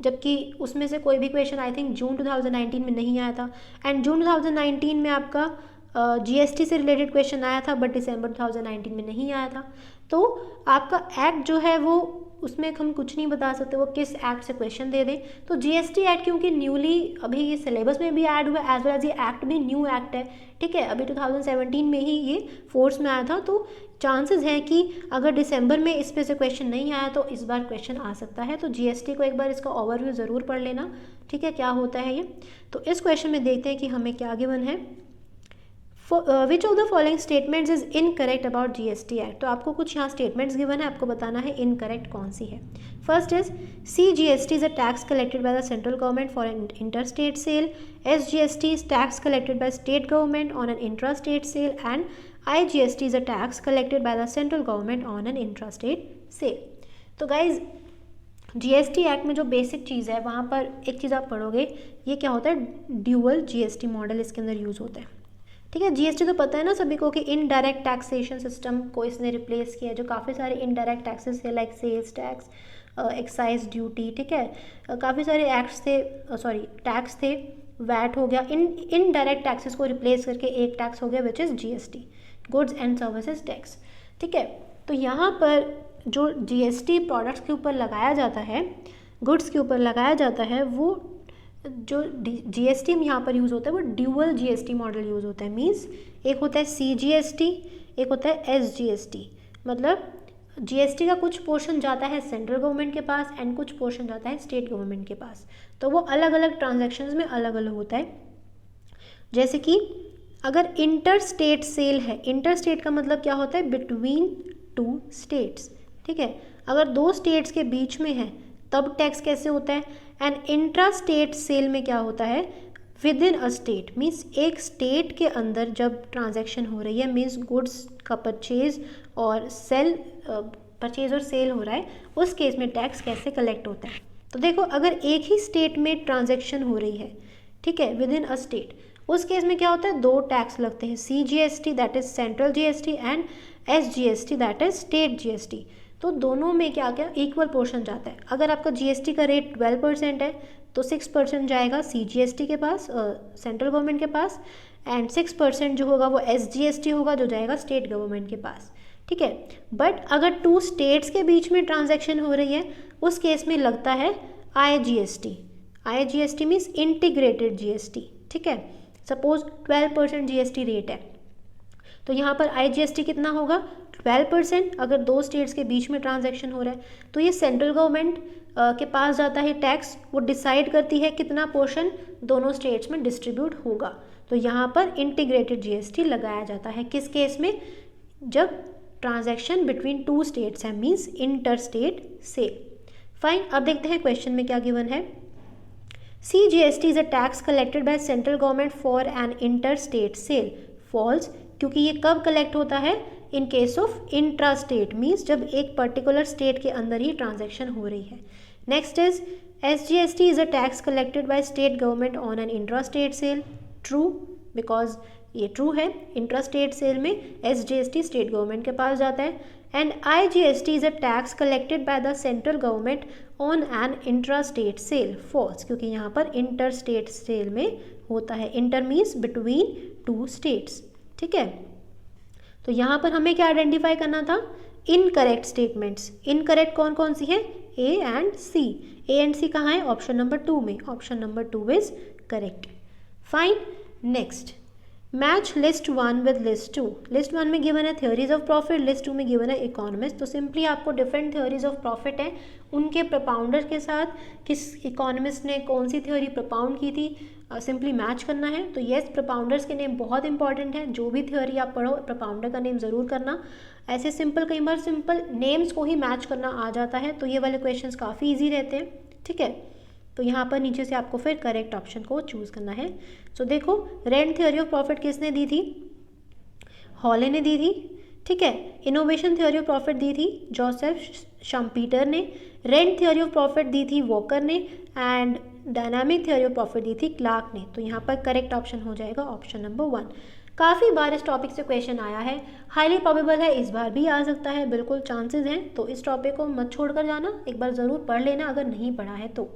जबकि उसमें से कोई भी क्वेश्चन आई थिंक जून 2019 में नहीं आया था। एंड जून 2019 में आपका GST से रिलेटेड क्वेश्चन आया था, बट दिसंबर 2019 में नहीं आया था। तो आपका एक्ट जो है वो उसमें हम कुछ नहीं बता सकते वो किस एक्ट से क्वेश्चन दे दें। तो जीएसटी एक्ट क्योंकि न्यूली अभी ये सिलेबस में भी ऐड हुआ एज वेल एज ये एक्ट भी न्यू एक्ट है, ठीक है, अभी 2017 में ही ये फोर्स में आया था। तो चांसेस हैं कि अगर दिसंबर में इस पे से क्वेश्चन नहीं आया तो इस बार क्वेश्चन आ सकता है। तो जीएसटी को एक बार इसका ओवरव्यू ज़रूर पढ़ लेना, ठीक है, क्या होता है ये। तो इस क्वेश्चन में देखते हैं कि हमें क्या गिवन है। Which of the following statements is incorrect about GST act. तो आपको कुछ यहाँ स्टेटमेंट्स गिवन है, आपको बताना है इनकरेक्ट कौन सी है। First is CGST is a tax collected by the central government for an interstate sale, SGST is tax collected by state government on an intrastate sale, and IGST is a tax collected by the central government on an intrastate sale. तो guys GST act में जो basic चीज़ है वहाँ पर एक चीज़ आप पढ़ोगे, ये क्या होता है, ड्यूअल जीएसटी मॉडल इसके अंदर यूज़ होता है, ठीक है। जीएसटी तो पता है ना सभी को कि इनडायरेक्ट टैक्सेशन सिस्टम को इसने रिप्लेस किया, जो काफ़ी सारे इनडायरेक्ट टैक्सेस थे like sales tax, excise duty, ठीक है, काफ़ी सारे एक्ट्स थे, टैक्स थे, वैट हो गया, इनडायरेक्ट टैक्सेस को रिप्लेस करके एक टैक्स हो गया which is GST, goods and services tax, ठीक है। तो यहाँ पर जो जीएसटी प्रोडक्ट्स के ऊपर लगाया जाता है, गुड्स के ऊपर लगाया जाता है, वो जो जीएसटी यहाँ पर यूज़ होता है वो ड्यूअल जीएसटी मॉडल यूज़ होता है। मींस एक होता है सीजीएसटी, एक होता है एसजीएसटी। मतलब जीएसटी का कुछ पोर्शन जाता है सेंट्रल गवर्नमेंट के पास एंड कुछ पोर्शन जाता है स्टेट गवर्नमेंट के पास। तो वो अलग अलग ट्रांजैक्शंस में अलग अलग होता है। जैसे कि अगर इंटर स्टेट सेल है, इंटर स्टेट का मतलब क्या होता है, बिटवीन टू स्टेट्स, ठीक है। अगर दो स्टेट्स के बीच में है तब टैक्स कैसे होता है। एंड इंट्रा स्टेट सेल में क्या होता है, with in a state, means एक स्टेट के अंदर जब ट्रांजैक्शन हो रही है, मीन्स गुड्स का परचेज और सेल हो रहा है, उस केस में टैक्स कैसे कलेक्ट होता है। तो देखो अगर एक ही स्टेट में ट्रांजैक्शन हो रही है, ठीक है, विद इन अ स्टेट, उस केस में क्या होता है, दो टैक्स लगते हैं, CGST that is central GST and SGST that is state GST। तो दोनों में क्या क्या इक्वल पोर्शन जाता है। अगर आपका जीएसटी का रेट 12% है तो 6% जाएगा CGST के पास, सेंट्रल गवर्नमेंट के पास, एंड 6% जो होगा वो SGST होगा जो जाएगा स्टेट गवर्नमेंट के पास, ठीक है। बट अगर टू स्टेट्स के बीच में ट्रांजैक्शन हो रही है उस केस में लगता है IGST मीन्स इंटीग्रेटेड GST, ठीक है। सपोज 12% GST रेट है तो यहाँ पर IGST कितना होगा, 12%। अगर दो स्टेट्स के बीच में ट्रांजैक्शन हो रहा है तो ये सेंट्रल गवर्नमेंट के पास जाता है टैक्स, वो डिसाइड करती है कितना पोर्शन दोनों स्टेट्स में डिस्ट्रीब्यूट होगा। तो यहाँ पर इंटीग्रेटेड GST लगाया जाता है किस केस में, जब ट्रांजैक्शन बिटवीन टू स्टेट्स है, means inter state sale. Fine, अब देखते हैं क्वेश्चन में क्या गिवन है। CGST is a tax collected by central government for an inter state sale. False, क्योंकि ये कब कलेक्ट होता है, in case of intra state, means जब एक पर्टिकुलर स्टेट के अंदर ही ट्रांजैक्शन हो रही है। Next is SGST is a tax collected by state government on an intra state sale. True, because ये ट्रू है, इंट्रा स्टेट सेल में SGST स्टेट गवर्नमेंट के पास जाता है। And IGST is a tax collected by the central government on an intra state sale. False, क्योंकि यहाँ पर इंटर स्टेट सेल में होता है, inter means between two states, ठीक है। तो यहाँ पर हमें क्या आइडेंटिफाई करना था, इनकरेक्ट स्टेटमेंट्स। इनकरेक्ट कौन कौन सी है, A and C। A and C कहाँ है, ऑप्शन नंबर 2 में। Option number 2 is correct. Fine, next, match list 1 with list 2। List 1 में गिवन है थ्योरीज ऑफ प्रॉफिट, लिस्ट 2 में गिवन है इकोनॉमिस्ट। तो सिंपली आपको डिफरेंट थ्योरीज ऑफ प्रॉफिट है उनके प्रपाउंडर के साथ किस इकोनॉमिस्ट ने कौन सी थ्योरी प्रपाउंड की थी, सिंपली मैच करना है। तो येस, प्रपाउंडर्स के नेम बहुत इंपॉर्टेंट है, जो भी थ्योरी आप पढ़ो प्रपाउंडर का नेम ज़रूर करना। ऐसे सिंपल, कई बार सिंपल नेम्स को ही मैच करना आ जाता है, तो ये वाले क्वेश्चंस काफ़ी इजी रहते हैं, ठीक है। तो यहाँ पर नीचे से आपको फिर करेक्ट ऑप्शन को चूज़ करना है। सो देखो, रेंट थ्योरी ऑफ प्रॉफिट किसने दी थी, हॉले ने दी थी, ठीक है। इनोवेशन थ्योरी ऑफ प्रॉफिट दी थी जोसेफ शम्पीटर ने। रेंट थ्योरी ऑफ प्रॉफिट दी थी वॉकर ने। And dynamic theory of profit दी थी क्लार्क ने। तो यहाँ पर करेक्ट ऑप्शन हो जाएगा ऑप्शन नंबर 1। काफ़ी बार इस टॉपिक से क्वेश्चन आया है, हाईली प्रोबेबल है इस बार भी आ सकता है, बिल्कुल चांसेस हैं। तो इस टॉपिक को मत छोड़कर जाना, एक बार ज़रूर पढ़ लेना अगर नहीं पढ़ा है तो।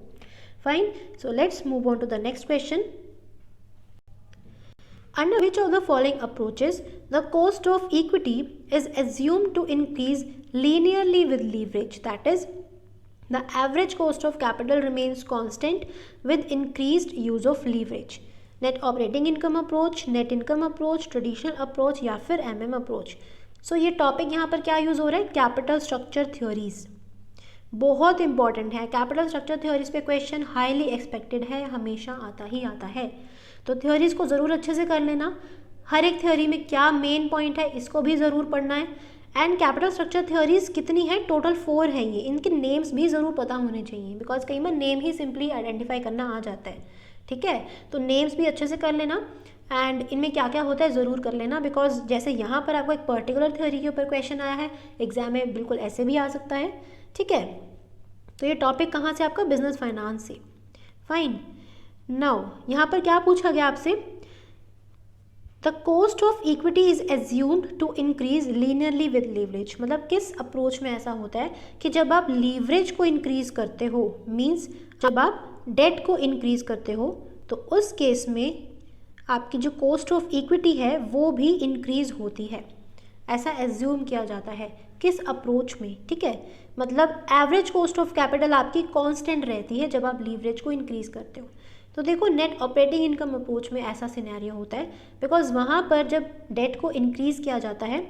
Fine, so let's move on to the next question. Under which of the following approaches the cost of equity is assumed to increase linearly with leverage? That is, the average cost of capital remains constant with increased use of leverage. Net operating income approach, net income approach, traditional approach या फिर MM approach. सो ये topic यहाँ पर क्या use हो रहा है? Capital structure theories. बहुत इंपॉर्टेंट है. कैपिटल स्ट्रक्चर थ्योरीज पे क्वेश्चन हाईली एक्सपेक्टेड है, हमेशा आता ही आता है. तो थ्योरीज को ज़रूर अच्छे से कर लेना. हर एक थ्योरी में क्या मेन पॉइंट है इसको भी ज़रूर पढ़ना है. एंड कैपिटल स्ट्रक्चर थ्योरीज कितनी है? टोटल 4 है ये. इनके नेम्स भी ज़रूर पता होने चाहिए, बिकॉज कई बार नेम ही सिंपली आइडेंटिफाई करना आ जाता है. ठीक है, तो नेम्स भी अच्छे से कर लेना. एंड इनमें क्या क्या होता है ज़रूर कर लेना, बिकॉज जैसे यहाँ पर आपको एक पर्टिकुलर थ्योरी के ऊपर क्वेश्चन आया है, एग्जाम में बिल्कुल ऐसे भी आ सकता है. ठीक है, तो ये टॉपिक कहाँ से? आपका बिजनेस फाइनेंस से. फाइन. नाउ यहाँ पर क्या पूछा गया आपसे? The cost of equity is assumed to increase linearly with leverage. मतलब किस अप्रोच में ऐसा होता है कि जब आप लीवरेज को इंक्रीज करते हो, मीन्स जब आप डेट को इंक्रीज करते हो, तो उस केस में आपकी जो कॉस्ट ऑफ इक्विटी है वो भी इंक्रीज होती है. ऐसा एज्यूम किया जाता है. किस अप्रोच में? ठीक है, मतलब एवरेज कॉस्ट ऑफ कैपिटल आपकी कांस्टेंट रहती है जब आप लीवरेज को इंक्रीज करते हो. तो देखो, नेट ऑपरेटिंग इनकम अप्रोच में ऐसा सिनेरियो होता है, बिकॉज वहाँ पर जब डेट को इंक्रीज किया जाता है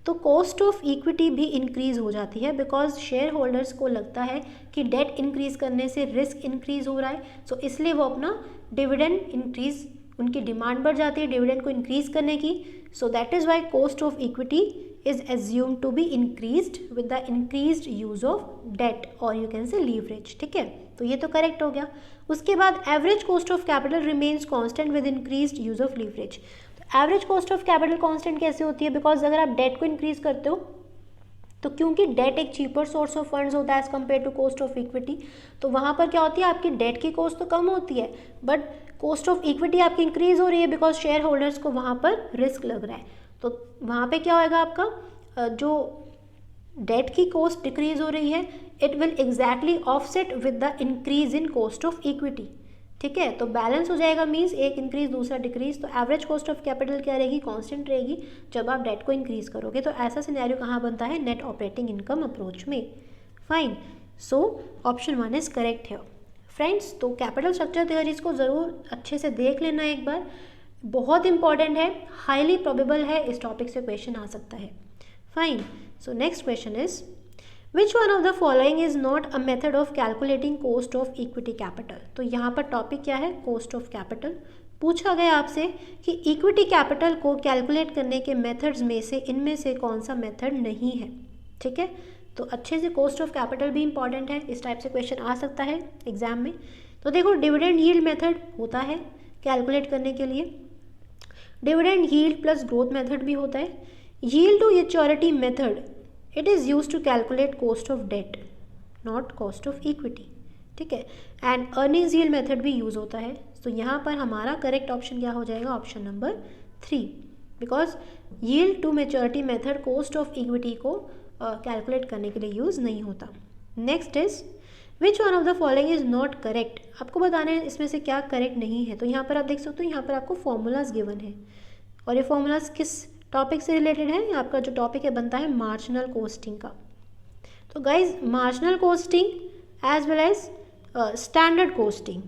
तो कॉस्ट ऑफ इक्विटी भी इंक्रीज हो जाती है, बिकॉज शेयर होल्डर्स को लगता है कि डेट इंक्रीज करने से रिस्क इंक्रीज हो रहा है. सो इसलिए वो अपना डिविडेंड इंक्रीज, उनकी डिमांड बढ़ जाती है डिविडेंड को इंक्रीज करने की. सो that is Y cost of equity is assumed to be increased with the increased use of debt or you can say leverage. ठीक है, तो ये तो करेक्ट हो गया. उसके बाद average cost of capital remains constant with increased use of leverage. तो average cost of capital constant कैसे होती है? बिकॉज अगर आप डेट को इंक्रीज करते हो तो क्योंकि डेट एक चीपर सोर्स ऑफ फंड्स होता है as compare to cost of equity, तो वहाँ पर क्या होती है? आपकी डेट की कॉस्ट तो कम होती है, बट कॉस्ट ऑफ इक्विटी आपकी इंक्रीज हो रही है, बिकॉज शेयर होल्डर्स को वहाँ पर रिस्क लग रहा है. तो वहाँ पे क्या होएगा? आपका जो डेट की कॉस्ट डिक्रीज हो रही है, it will exactly offset with the increase in cost of equity. ठीक है, तो बैलेंस हो जाएगा, मीन्स एक इंक्रीज दूसरा डिक्रीज. तो एवरेज कॉस्ट ऑफ कैपिटल क्या रहेगी? कांस्टेंट रहेगी जब आप डेट को इंक्रीज करोगे. तो ऐसा सिनेरियो कहाँ बनता है? नेट ऑपरेटिंग इनकम अप्रोच में. Fine. So option 1 is correct है फ्रेंड्स. तो कैपिटल स्ट्रक्चर थ्योरीज को ज़रूर अच्छे से देख लेना एक बार, बहुत इंपॉर्टेंट है, हाईली प्रोबेबल है इस टॉपिक से क्वेश्चन आ सकता है. Fine. So next question is which one of the following is not a method of calculating cost of equity capital. तो यहाँ पर टॉपिक क्या है? Cost of capital. पूछा गया आपसे कि इक्विटी कैपिटल को कैलकुलेट करने के मेथड्स में से इनमें से कौन सा मेथड नहीं है. ठीक है, तो अच्छे से कॉस्ट ऑफ कैपिटल भी इंपॉर्टेंट है, इस टाइप से क्वेश्चन आ सकता है एग्जाम में. तो देखो, डिविडेंड यील्ड मेथड होता है कैलकुलेट करने के लिए, dividend yield plus growth method भी होता है. Yield to maturity method, it is use to calculate cost of debt not cost of equity. ठीक है, एंड अर्निंग्स यील्ड मेथड भी यूज़ होता है. तो यहाँ पर हमारा करेक्ट ऑप्शन क्या हो जाएगा? Option number 3, because yield to maturity method cost of equity को कैलकुलेट करने के लिए यूज़ नहीं होता. Next is which one of the following is not correct. आपको बताना है इसमें से क्या करेक्ट नहीं है. तो यहाँ पर आप देख सकते हो, यहाँ पर आपको फॉर्मूलाज गिवन है, और ये फॉर्मूलाज किस टॉपिक से रिलेटेड है? आपका जो टॉपिक है बनता है मार्जिनल कॉस्टिंग का. तो guys, marginal costing as well as standard costing,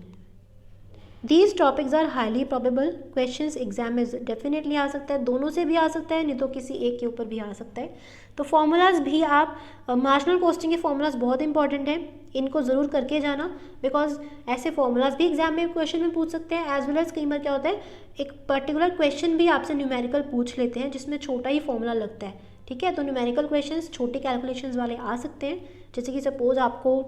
these topics are highly probable. Questions exam में डेफिनेटली आ सकता है, दोनों से भी आ सकता है, नहीं तो किसी एक के ऊपर भी आ सकता है. तो फॉर्मूलाज भी आप मार्जिनल कॉस्टिंग के फॉर्मूलाज बहुत इंपॉर्टेंट हैं, इनको ज़रूर करके जाना, बिकॉज ऐसे फॉर्मूलाज भी एग्जाम में क्वेश्चन में पूछ सकते हैं. एज वेल एज कई बार क्या होता है, एक पर्टिकुलर क्वेश्चन भी आपसे न्यूमेरिकल पूछ लेते हैं जिसमें छोटा ही फॉर्मूला लगता है. ठीक है, तो न्यूमेरिकल क्वेश्चंस छोटे कैलकुलेशंस वाले आ सकते हैं, जैसे कि सपोज आपको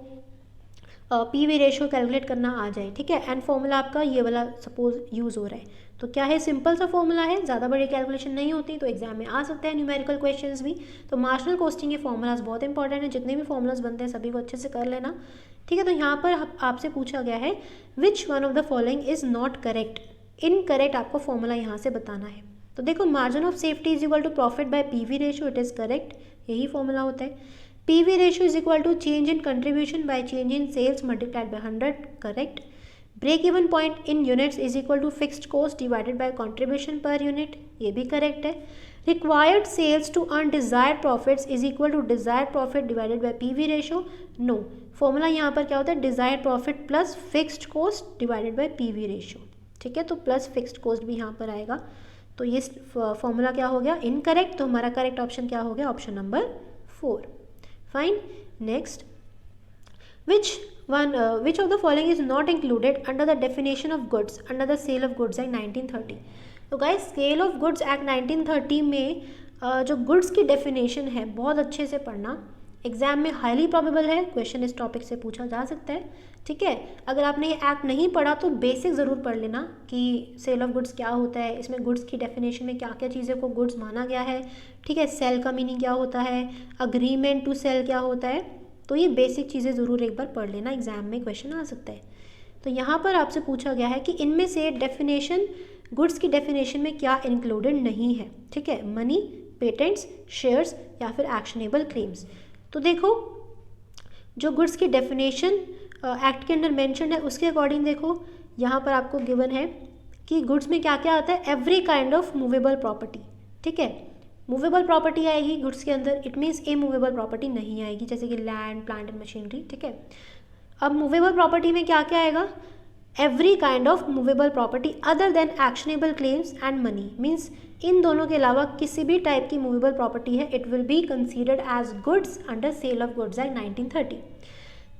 पीवी रेशियो कैलकुलेट करना आ जाए. ठीक है, एंड फॉर्मूला आपका ये वाला सपोज यूज़ हो रहा है, तो क्या है? सिंपल सा फॉर्मूला है, ज़्यादा बड़ी कैलकुलेशन नहीं होती, तो एग्जाम में आ सकते हैं न्यूमेरिकल क्वेश्चंस भी. तो मार्जिनल कॉस्टिंग के फॉर्मूलाज बहुत इंपॉर्टेंट है, जितने भी फॉर्मूलाज बनते हैं सभी को अच्छे से कर लेना. ठीक है, तो यहाँ पर आपसे पूछा गया है which one of the following is not correct. Incorrect आपको फॉर्मूला यहाँ से बताना है. तो देखो, margin of safety is equal to profit by PV ratio, it is correct, यही फॉर्मूला होता है. PV ratio is equal to change in contribution by change in sales multiplied by 100, correct. Break even point in units is equal to fixed cost divided by contribution per unit, ये भी correct है। Required sales to earn desired profits is equal to desired profit divided by PV ratio, no. Formula यहाँ पर क्या होता है, desired profit plus fixed cost divided by PV ratio, ठीक है, तो प्लस फिक्स्ड कॉस्ट भी यहाँ पर आएगा, तो ये फॉर्मूला क्या हो गया, इनकरेक्ट। तो हमारा करेक्ट ऑप्शन क्या हो गया, option number 4। Fine, next, which of the following is not included under the definition of goods under the Sale of Goods Act 1930? तो guys sale of goods act 1930 में जो गुड्स की definition है बहुत अच्छे से पढ़ना, एग्जाम में हाईली प्रोबेबल है क्वेश्चन इस टॉपिक से पूछा जा सकता है, ठीक है। अगर आपने ये एक्ट नहीं पढ़ा तो बेसिक ज़रूर पढ़ लेना कि सेल ऑफ गुड्स क्या होता है, इसमें गुड्स की डेफिनेशन में क्या क्या चीज़ें को गुड्स माना गया है, ठीक है, सेल का मीनिंग क्या होता है, अग्रीमेंट टू सेल क्या होता है, तो ये बेसिक चीज़ें ज़रूर एक बार पढ़ लेना, एग्जाम में क्वेश्चन आ सकता है। तो यहाँ पर आपसे पूछा गया है कि इनमें से डेफिनेशन, गुड्स की डेफिनेशन में क्या इंक्लूडेड नहीं है, ठीक है, मनी, पेटेंट्स, शेयर्स या फिर एक्शनेबल क्लेम्स। तो देखो जो गुड्स की डेफिनेशन एक्ट के अंदर मेंशन है उसके अकॉर्डिंग देखो यहाँ पर आपको गिवन है कि गुड्स में क्या क्या आता है, every kind of movable property, ठीक है, मूवेबल प्रॉपर्टी आएगी गुड्स के अंदर, इट मीन्स इमूवेबल प्रॉपर्टी नहीं आएगी, जैसे कि लैंड, प्लांट एंड मशीनरी, ठीक है। अब मूवेबल प्रॉपर्टी में क्या क्या आएगा, every kind of movable property other than actionable claims and money, means इन दोनों के अलावा किसी भी टाइप की मूवेबल प्रॉपर्टी है, it will be considered as goods under sale of goods act 1930।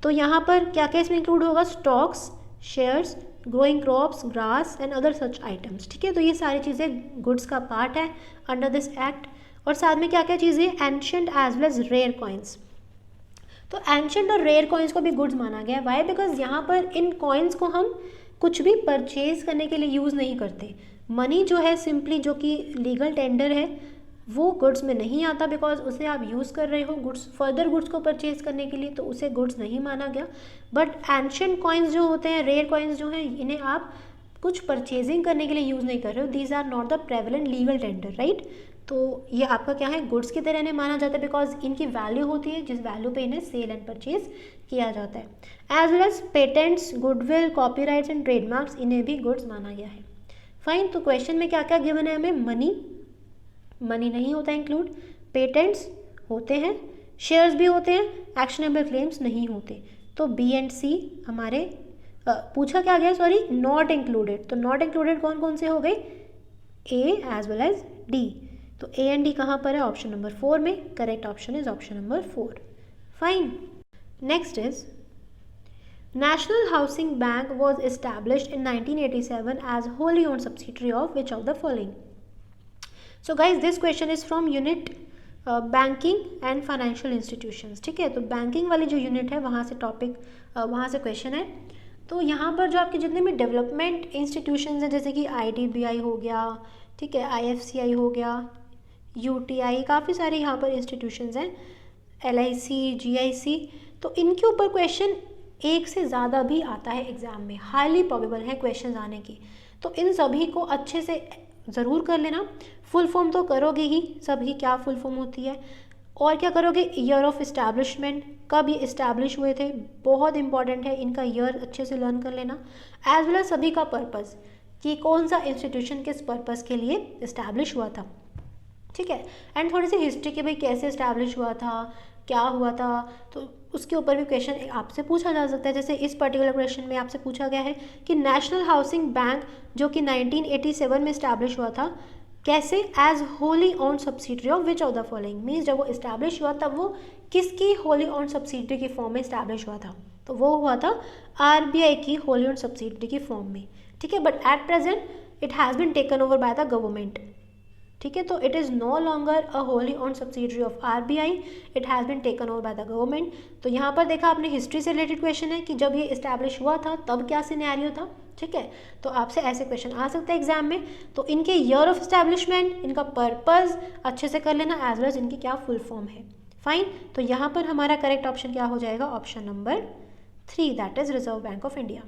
तो यहाँ पर क्या क्या इसमें इंक्लूड होगा, stocks, shares, growing crops, grass and other such items, ठीक है, तो ये सारी चीज़ें गुड्स का पार्ट है अंडर दिस एक्ट। और साथ में क्या क्या चीज़ें, ancient as well as rare coins, तो एंशिएंट और रेयर कॉइन्स को भी गुड्स माना गया है, वाई, बिकॉज यहाँ पर इन कॉइन्स को हम कुछ भी परचेज करने के लिए यूज़ नहीं करते। मनी जो है सिंपली जो कि लीगल टेंडर है वो गुड्स में नहीं आता, बिकॉज उसे आप यूज़ कर रहे हो गुड्स, फर्दर गुड्स को परचेज करने के लिए, तो उसे गुड्स नहीं माना गया। बट एंशिएंट कॉइन्स जो होते हैं, रेयर कॉइन्स जो हैं, इन्हें आप कुछ परचेजिंग करने के लिए यूज़ नहीं कर रहे हो, these are not the prevalent legal tender, right. तो ये आपका क्या है, गुड्स की तरह इन्हें माना जाता है, बिकॉज इनकी वैल्यू होती है जिस वैल्यू पे इन्हें सेल एंड परचेज किया जाता है। As well as patents, goodwill, copyrights and trademarks, इन्हें भी गुड्स माना गया है। फाइन, तो क्वेश्चन में क्या क्या गिवन है हमें, मनी नहीं होता इंक्लूड, पेटेंट्स होते हैं, शेयर्स भी होते हैं, एक्शनेबल क्लेम्स नहीं होते, तो बी एंड सी हमारे पूछा क्या गया, सॉरी, नॉट इंक्लूडेड, तो नॉट इंक्लूडेड कौन कौन से हो गए, ए एज वेल एज डी, तो ए एंड डी कहाँ पर है, ऑप्शन नंबर 4 में, correct option is option number 4। Fine, next is National Housing Bank was established in 1987 as wholly owned subsidiary of which of the following? So guys, this question is from unit banking and financial institutions, ठीक है, तो banking वाली जो unit है वहाँ से topic, वहाँ से क्वेश्चन है। तो यहाँ पर जो आपके जितने भी डेवलपमेंट इंस्टीट्यूशंस हैं, जैसे कि IDBI हो गया, ठीक है, IFCI हो गया, UTI, काफ़ी सारे यहाँ पर इंस्टीट्यूशंस हैं, LIC, GIC, तो इनके ऊपर क्वेश्चन एक से ज़्यादा भी आता है एग्ज़ाम में, हाईली प्रोबेबल है क्वेश्चन आने की, तो इन सभी को अच्छे से ज़रूर कर लेना। फुल फॉर्म तो करोगे ही, सभी क्या फुल फॉर्म होती है, और क्या करोगे, ईयर ऑफ इस्टेब्लिशमेंट, कब ये इस्टेब्लिश हुए थे, बहुत इंपॉर्टेंट है, इनका ईयर अच्छे से लर्न कर लेना, एज वेल एज सभी का पर्पज़, कि कौन सा इंस्टीट्यूशन किस पर्पज़ के लिए इस्टेब्लिश हुआ था, ठीक है, एंड थोड़ी सी हिस्ट्री के भाई कैसे इस्टेब्लिश हुआ था, क्या हुआ था, तो उसके ऊपर भी क्वेश्चन आपसे पूछा जा सकता है। जैसे इस पर्टिकुलर क्वेश्चन में आपसे पूछा गया है कि नेशनल हाउसिंग बैंक जो कि 1987 में इस्टेब्लिश हुआ था, कैसे, as wholly owned subsidiary of which of the following, means जब वो इस्टेब्लिश हुआ तब वो किसकी होली ओन सब्सिडरी की फॉर्म में इस्टेब्लिश हुआ था, तो वो हुआ था RBI की होली ओन सब्सिडरी की फॉर्म में, ठीक है, but at present it has been taken over by the government, ठीक है, तो it is no longer a wholly owned subsidiary of RBI, it has been taken over by the government. तो यहाँ पर देखा आपने हिस्ट्री से रिलेटेड क्वेश्चन है कि जब ये इस्टेब्लिश हुआ था तब क्या सिनेरियो था, ठीक है, तो आपसे ऐसे क्वेश्चन आ सकते हैं एग्जाम में। तो इनके ईयर ऑफ इस्टेब्लिशमेंट, इनका पर्पज़ अच्छे से कर लेना, एज वेल एज इनकी क्या फुल फॉर्म है। फाइन, तो यहाँ पर हमारा करेक्ट ऑप्शन क्या हो जाएगा, option number 3, that is Reserve Bank of India.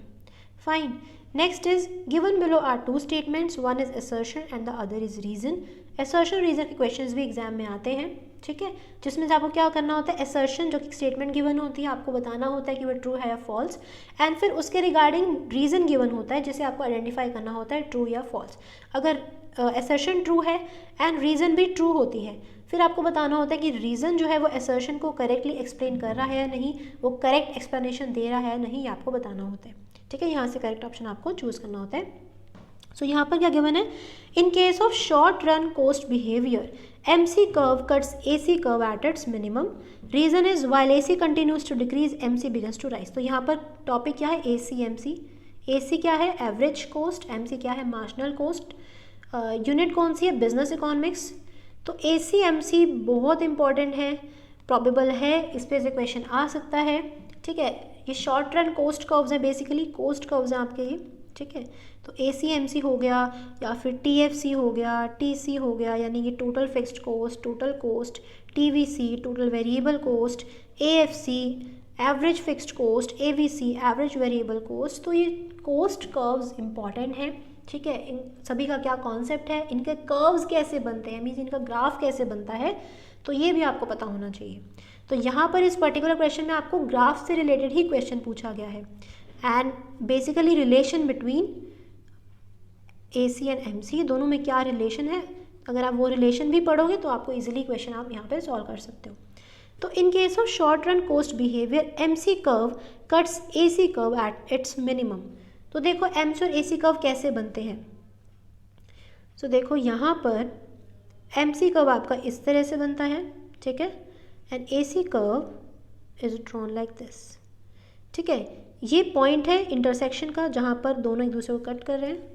Fine, next is given below are 2 statements, one is assertion and the other is reason. Assertion reason के क्वेश्चंस भी एग्जाम में आते हैं, ठीक है, जिसमें आपको क्या करना होता है, असर्शन जो कि स्टेटमेंट गिवन होती है, आपको बताना होता है कि वो ट्रू है या फॉल्स, एंड फिर उसके रिगार्डिंग रीज़न गिवन होता है जिसे आपको आइडेंटिफाई करना होता है ट्रू या फॉल्स। अगर असर्शन ट्रू है एंड रीज़न भी ट्रू होती है, फिर आपको बताना होता है कि रीज़न जो है वो असर्शन को करेक्टली एक्सप्लेन कर रहा है या नहीं, वो करेक्ट एक्सप्लेनेशन दे रहा है या नहीं, आपको बताना होता है। ठीक है, यहाँ से करेक्ट ऑप्शन आपको चूज़ करना होता है। सो यहाँ पर क्या गिवन है, in case of short run cost behaviour MC curve cuts AC curve at its minimum. Reason is while AC continues to decrease, MC begins to rise. तो यहाँ पर टॉपिक क्या है, AC MC। AC क्या है, average coast, MC क्या है, marginal coast. Unit कौन सी है, बिजनेस इकोनॉमिक्स। तो AC MC बहुत इंपॉर्टेंट है, प्रॉबेबल है, इस पर से क्वेश्चन आ सकता है। ठीक है, ये शॉर्ट रन कोस्ट कर्व्स हैं, बेसिकली कोस्ट कर्व्स हैं आपके ये। ठीक है, तो AC MC हो गया या फिर TFC हो गया, TC हो गया, यानी कि total fixed cost, total cost, TVC total variable cost, AFC average fixed cost, AVC average variable cost. तो ये कोस्ट कर्व्स इंपॉर्टेंट हैं। ठीक है, इन सभी का क्या कॉन्सेप्ट है, इनके कर्व्स कैसे बनते हैं, मीन्स इनका ग्राफ कैसे बनता है, तो ये भी आपको पता होना चाहिए। तो यहाँ पर इस पर्टिकुलर क्वेश्चन में आपको ग्राफ से रिलेटेड ही क्वेश्चन पूछा गया है, and basically relation between AC and MC दोनों में क्या रिलेशन है, अगर आप वो रिलेशन भी पढ़ोगे तो आपको इजीली क्वेश्चन आप यहाँ पे सॉल्व कर सकते हो। तो in case of short run cost behaviour MC curve cuts AC curve at its minimum. तो देखो MC और AC कर्व कैसे बनते हैं। तो देखो यहाँ पर MC कर्व आपका इस तरह से बनता है, ठीक है, and AC curve is drawn like this. ठीक है, ये पॉइंट है इंटरसेक्शन का जहाँ पर दोनों एक दूसरे को कट कर रहे हैं।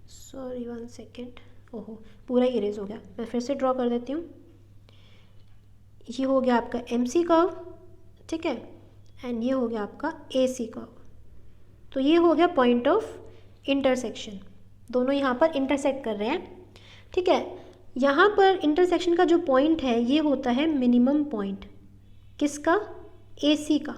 सॉरी 1 सेकेंड, ओहो पूरा इरेज हो गया, मैं फिर से ड्रॉ कर देती हूँ। ये हो गया आपका MC कर्व, ठीक है, एंड ये हो गया आपका AC कर्व। तो ये हो गया पॉइंट ऑफ इंटरसेक्शन, दोनों यहाँ पर इंटरसेक्ट कर रहे हैं। ठीक है, यहाँ पर इंटरसेक्शन का जो पॉइंट है ये होता है मिनिमम पॉइंट, किसका, AC का।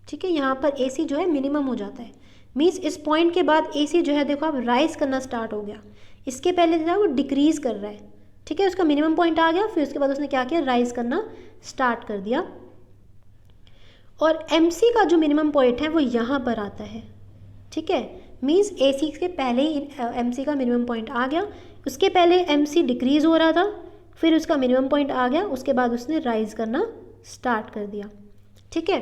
ठीक है, यहाँ पर AC जो है मिनिमम हो जाता है, मीन्स इस पॉइंट के बाद AC जो है देखो अब राइज करना स्टार्ट हो गया। इसके पहले जो है वो डिक्रीज़ कर रहा है। ठीक है, उसका मिनिमम पॉइंट आ गया, फिर उसके बाद उसने क्या किया, राइज करना स्टार्ट कर दिया। और MC का जो मिनिमम पॉइंट है वो यहाँ पर आता है। ठीक है, मीन्स AC के पहले ही MC का मिनिमम पॉइंट आ गया, उसके पहले MC डिक्रीज़ हो रहा था, फिर उसका मिनिमम पॉइंट आ गया, उसके बाद उसने राइज करना स्टार्ट कर दिया। ठीक है,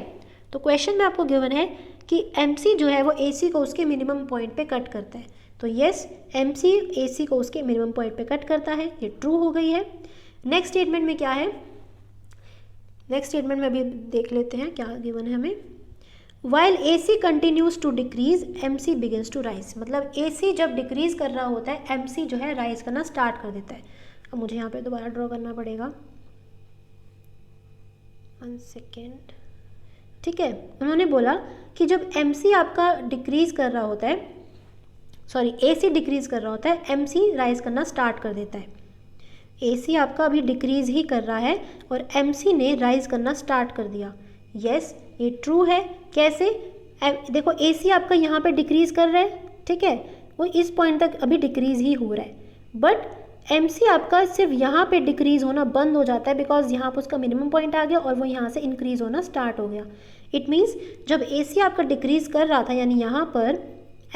तो क्वेश्चन में आपको गिवन है कि MC जो है वो AC को उसके मिनिमम पॉइंट पे कट करता है। तो यस, MC AC को उसके मिनिमम पॉइंट पे कट करता है, ये ट्रू हो गई है। नेक्स्ट स्टेटमेंट में क्या है, नेक्स्ट स्टेटमेंट में अभी देख लेते हैं क्या गिवन है हमें। While AC continues to decrease MC begins to rise. मतलब AC जब डिक्रीज कर रहा होता है MC जो है राइज करना स्टार्ट कर देता है। अब मुझे यहाँ पे दोबारा ड्रॉ करना पड़ेगा, 1 सेकेंड। ठीक है, उन्होंने बोला कि जब MC आपका डिक्रीज़ कर रहा होता है, सॉरी AC डिक्रीज़ कर रहा होता है, MC राइज करना स्टार्ट कर देता है। AC आपका अभी डिक्रीज़ ही कर रहा है और MC ने राइज करना स्टार्ट कर दिया। यस, ये ट्रू है। कैसे, देखो AC आपका यहाँ पे डिक्रीज़ कर रहा है, ठीक है, वो इस पॉइंट तक अभी डिक्रीज़ ही हो रहा है, बट MC आपका सिर्फ यहाँ पे डिक्रीज़ होना बंद हो जाता है, बिकॉज यहाँ पर उसका मिनिमम पॉइंट आ गया और वो यहाँ से इंक्रीज़ होना स्टार्ट हो गया। इट मीन्स जब AC आपका डिक्रीज़ कर रहा था, यानी यहाँ पर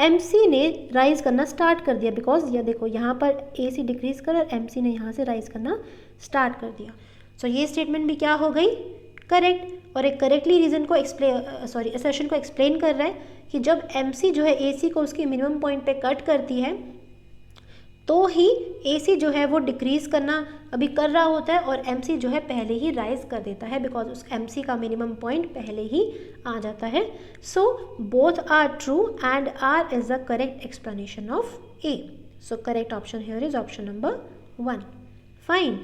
MC ने राइज करना स्टार्ट कर दिया, बिकॉज ये देखो यहाँ पर AC डिक्रीज़ कर और MC ने यहाँ से राइज करना स्टार्ट कर दिया। सो ये स्टेटमेंट भी क्या हो गई, करेक्ट, और एक करेक्टली रीज़न को असर्शन को एक्सप्लेन कर रहा है कि जब MC जो है AC को उसके मिनिमम पॉइंट पे कट करती है तो ही AC जो है वो डिक्रीज़ करना अभी कर रहा होता है और MC जो है पहले ही राइज कर देता है, बिकॉज उस MC का मिनिमम पॉइंट पहले ही आ जाता है। So both are true and R is the correct explanation of A. So correct option here is option number 1. Fine.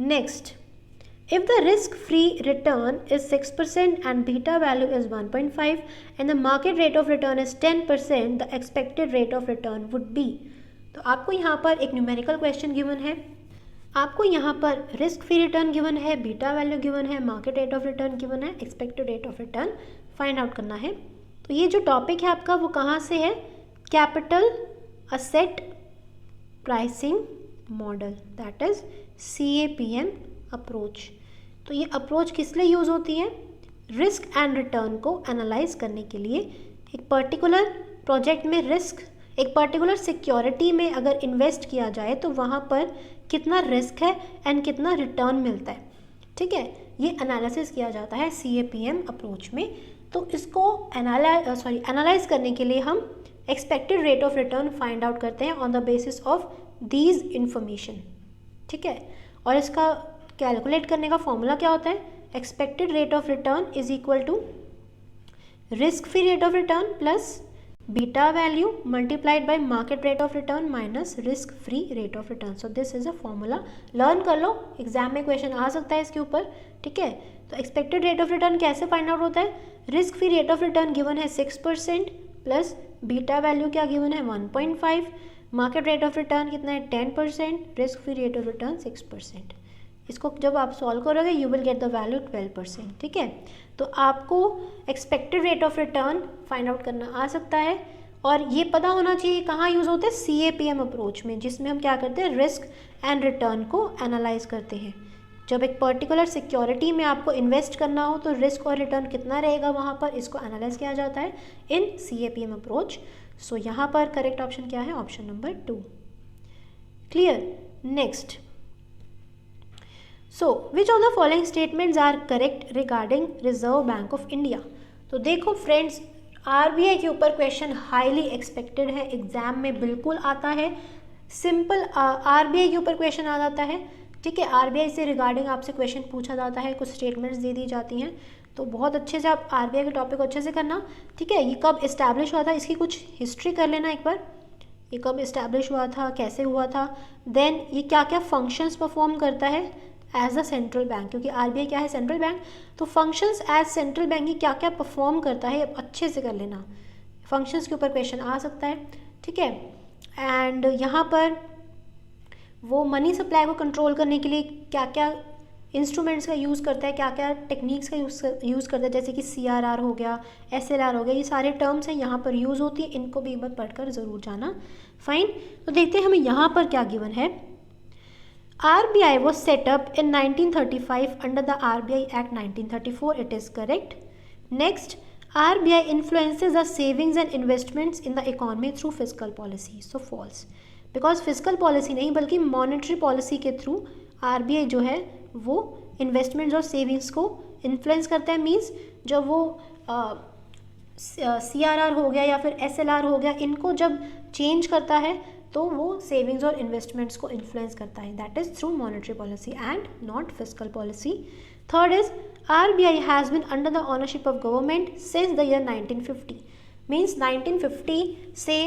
Next, if the risk-free return is 6% and beta value is 1.5 and the market rate of return is 10%, the expected rate of return would be. तो आपको यहाँ पर एक numerical question given है, आपको यहाँ पर risk free return given है, बीटा वैल्यू गिवन है, market rate of return given है, expected rate of return find out करना है। तो ये जो टॉपिक है आपका वो कहाँ से है, capital asset pricing model, that is CAPM approach. तो ये अप्रोच किस लिए यूज़ होती है? रिस्क एंड रिटर्न को एनालाइज करने के लिए। एक पर्टिकुलर प्रोजेक्ट में रिस्क, एक पर्टिकुलर सिक्योरिटी में अगर इन्वेस्ट किया जाए तो वहाँ पर कितना रिस्क है एंड कितना रिटर्न मिलता है, ठीक है, ये एनालिसिस किया जाता है CAPM अप्रोच में। तो इसको एनालाइज करने के लिए हम expected rate of return find out करते हैं on the basis of these information, ठीक है। और इसका कैलकुलेट करने का फॉर्मूला क्या होता है? Expected rate of return is equal to risk free rate of return plus beta value multiplied by market rate of return minus risk free rate of return. So this is a formula, learn कर लो, exam में question आ सकता है इसके ऊपर, ठीक है। तो एक्सपेक्टेड रेट ऑफ रिटर्न कैसे फाइंड आउट होता है? Risk free rate of return given है 6% प्लस बीटा वैल्यू क्या गिवन है 1.5, मार्केट रेट ऑफ रिटर्न कितना है 10%, risk free rate of return 6%। इसको जब आप सॉल्व करोगे you will get the value 12%, ठीक है। तो आपको expected rate of return find out करना आ सकता है और ये पता होना चाहिए कहाँ यूज़ होते हैं? CAPM अप्रोच में, जिसमें हम क्या करते हैं? रिस्क एंड रिटर्न को एनालाइज करते हैं। जब एक पर्टिकुलर सिक्योरिटी में आपको इन्वेस्ट करना हो तो रिस्क और रिटर्न कितना रहेगा वहाँ पर, इसको एनालाइज किया जाता है इन CAPM अप्रोच। सो यहाँ पर करेक्ट ऑप्शन क्या है? Option number 2। Clear? Next, so which of the following statements are correct regarding Reserve Bank of India? तो देखो फ्रेंड्स, RBI के ऊपर क्वेश्चन हाईली एक्सपेक्टेड है, एग्जाम में बिल्कुल आता है। सिंपल RBI के ऊपर क्वेश्चन आ जाता है, ठीक है। RBI से रिगार्डिंग आपसे क्वेश्चन पूछा जाता है, कुछ स्टेटमेंट्स दे दी जाती हैं, तो बहुत अच्छे से आप RBI के टॉपिक को अच्छे से करना, ठीक है। ये कब इस्टेब्लिश हुआ था इसकी कुछ हिस्ट्री कर लेना एक बार, ये कब इस्टेब्लिश हुआ था, कैसे हुआ था, देन ये क्या क्या फंक्शंस परफॉर्म करता है एज अ सेंट्रल बैंक, क्योंकि RBI क्या है? Central bank. तो फंक्शंस एज सेंट्रल बैंक की क्या क्या परफॉर्म करता है अच्छे से कर लेना, फंक्शंस के ऊपर क्वेश्चन आ सकता है, ठीक है। एंड यहाँ पर वो मनी सप्लाई को कंट्रोल करने के लिए क्या क्या इंस्ट्रूमेंट्स का यूज़ करता है, क्या क्या टेक्निक्स का यूज़ करता है, जैसे कि CRR हो गया, SLR हो गया, ये सारे टर्म्स हैं यहाँ पर यूज़ होती है, इनको भी एक बार पढ़कर ज़रूर जाना। फाइन, तो देखते हैं हमें यहाँ पर क्या गिवन है। RBI was set up in 1935 under the RBI Act 1934. It is correct. Next, RBI influences the savings and investments in the economy through fiscal policy. So false. Because fiscal policy नहीं बल्कि monetary policy के through RBI जो है वो investments और savings को influence करता है। मीन्स जब वो CRR हो गया या फिर SLR हो गया, इनको जब चेंज करता है तो वो सेविंग्स और इन्वेस्टमेंट्स को इन्फ्लुएंस करता है, that is through monetary policy and not fiscal policy. Third is RBI has been under the ownership of government since the year 1950। Means 1950 से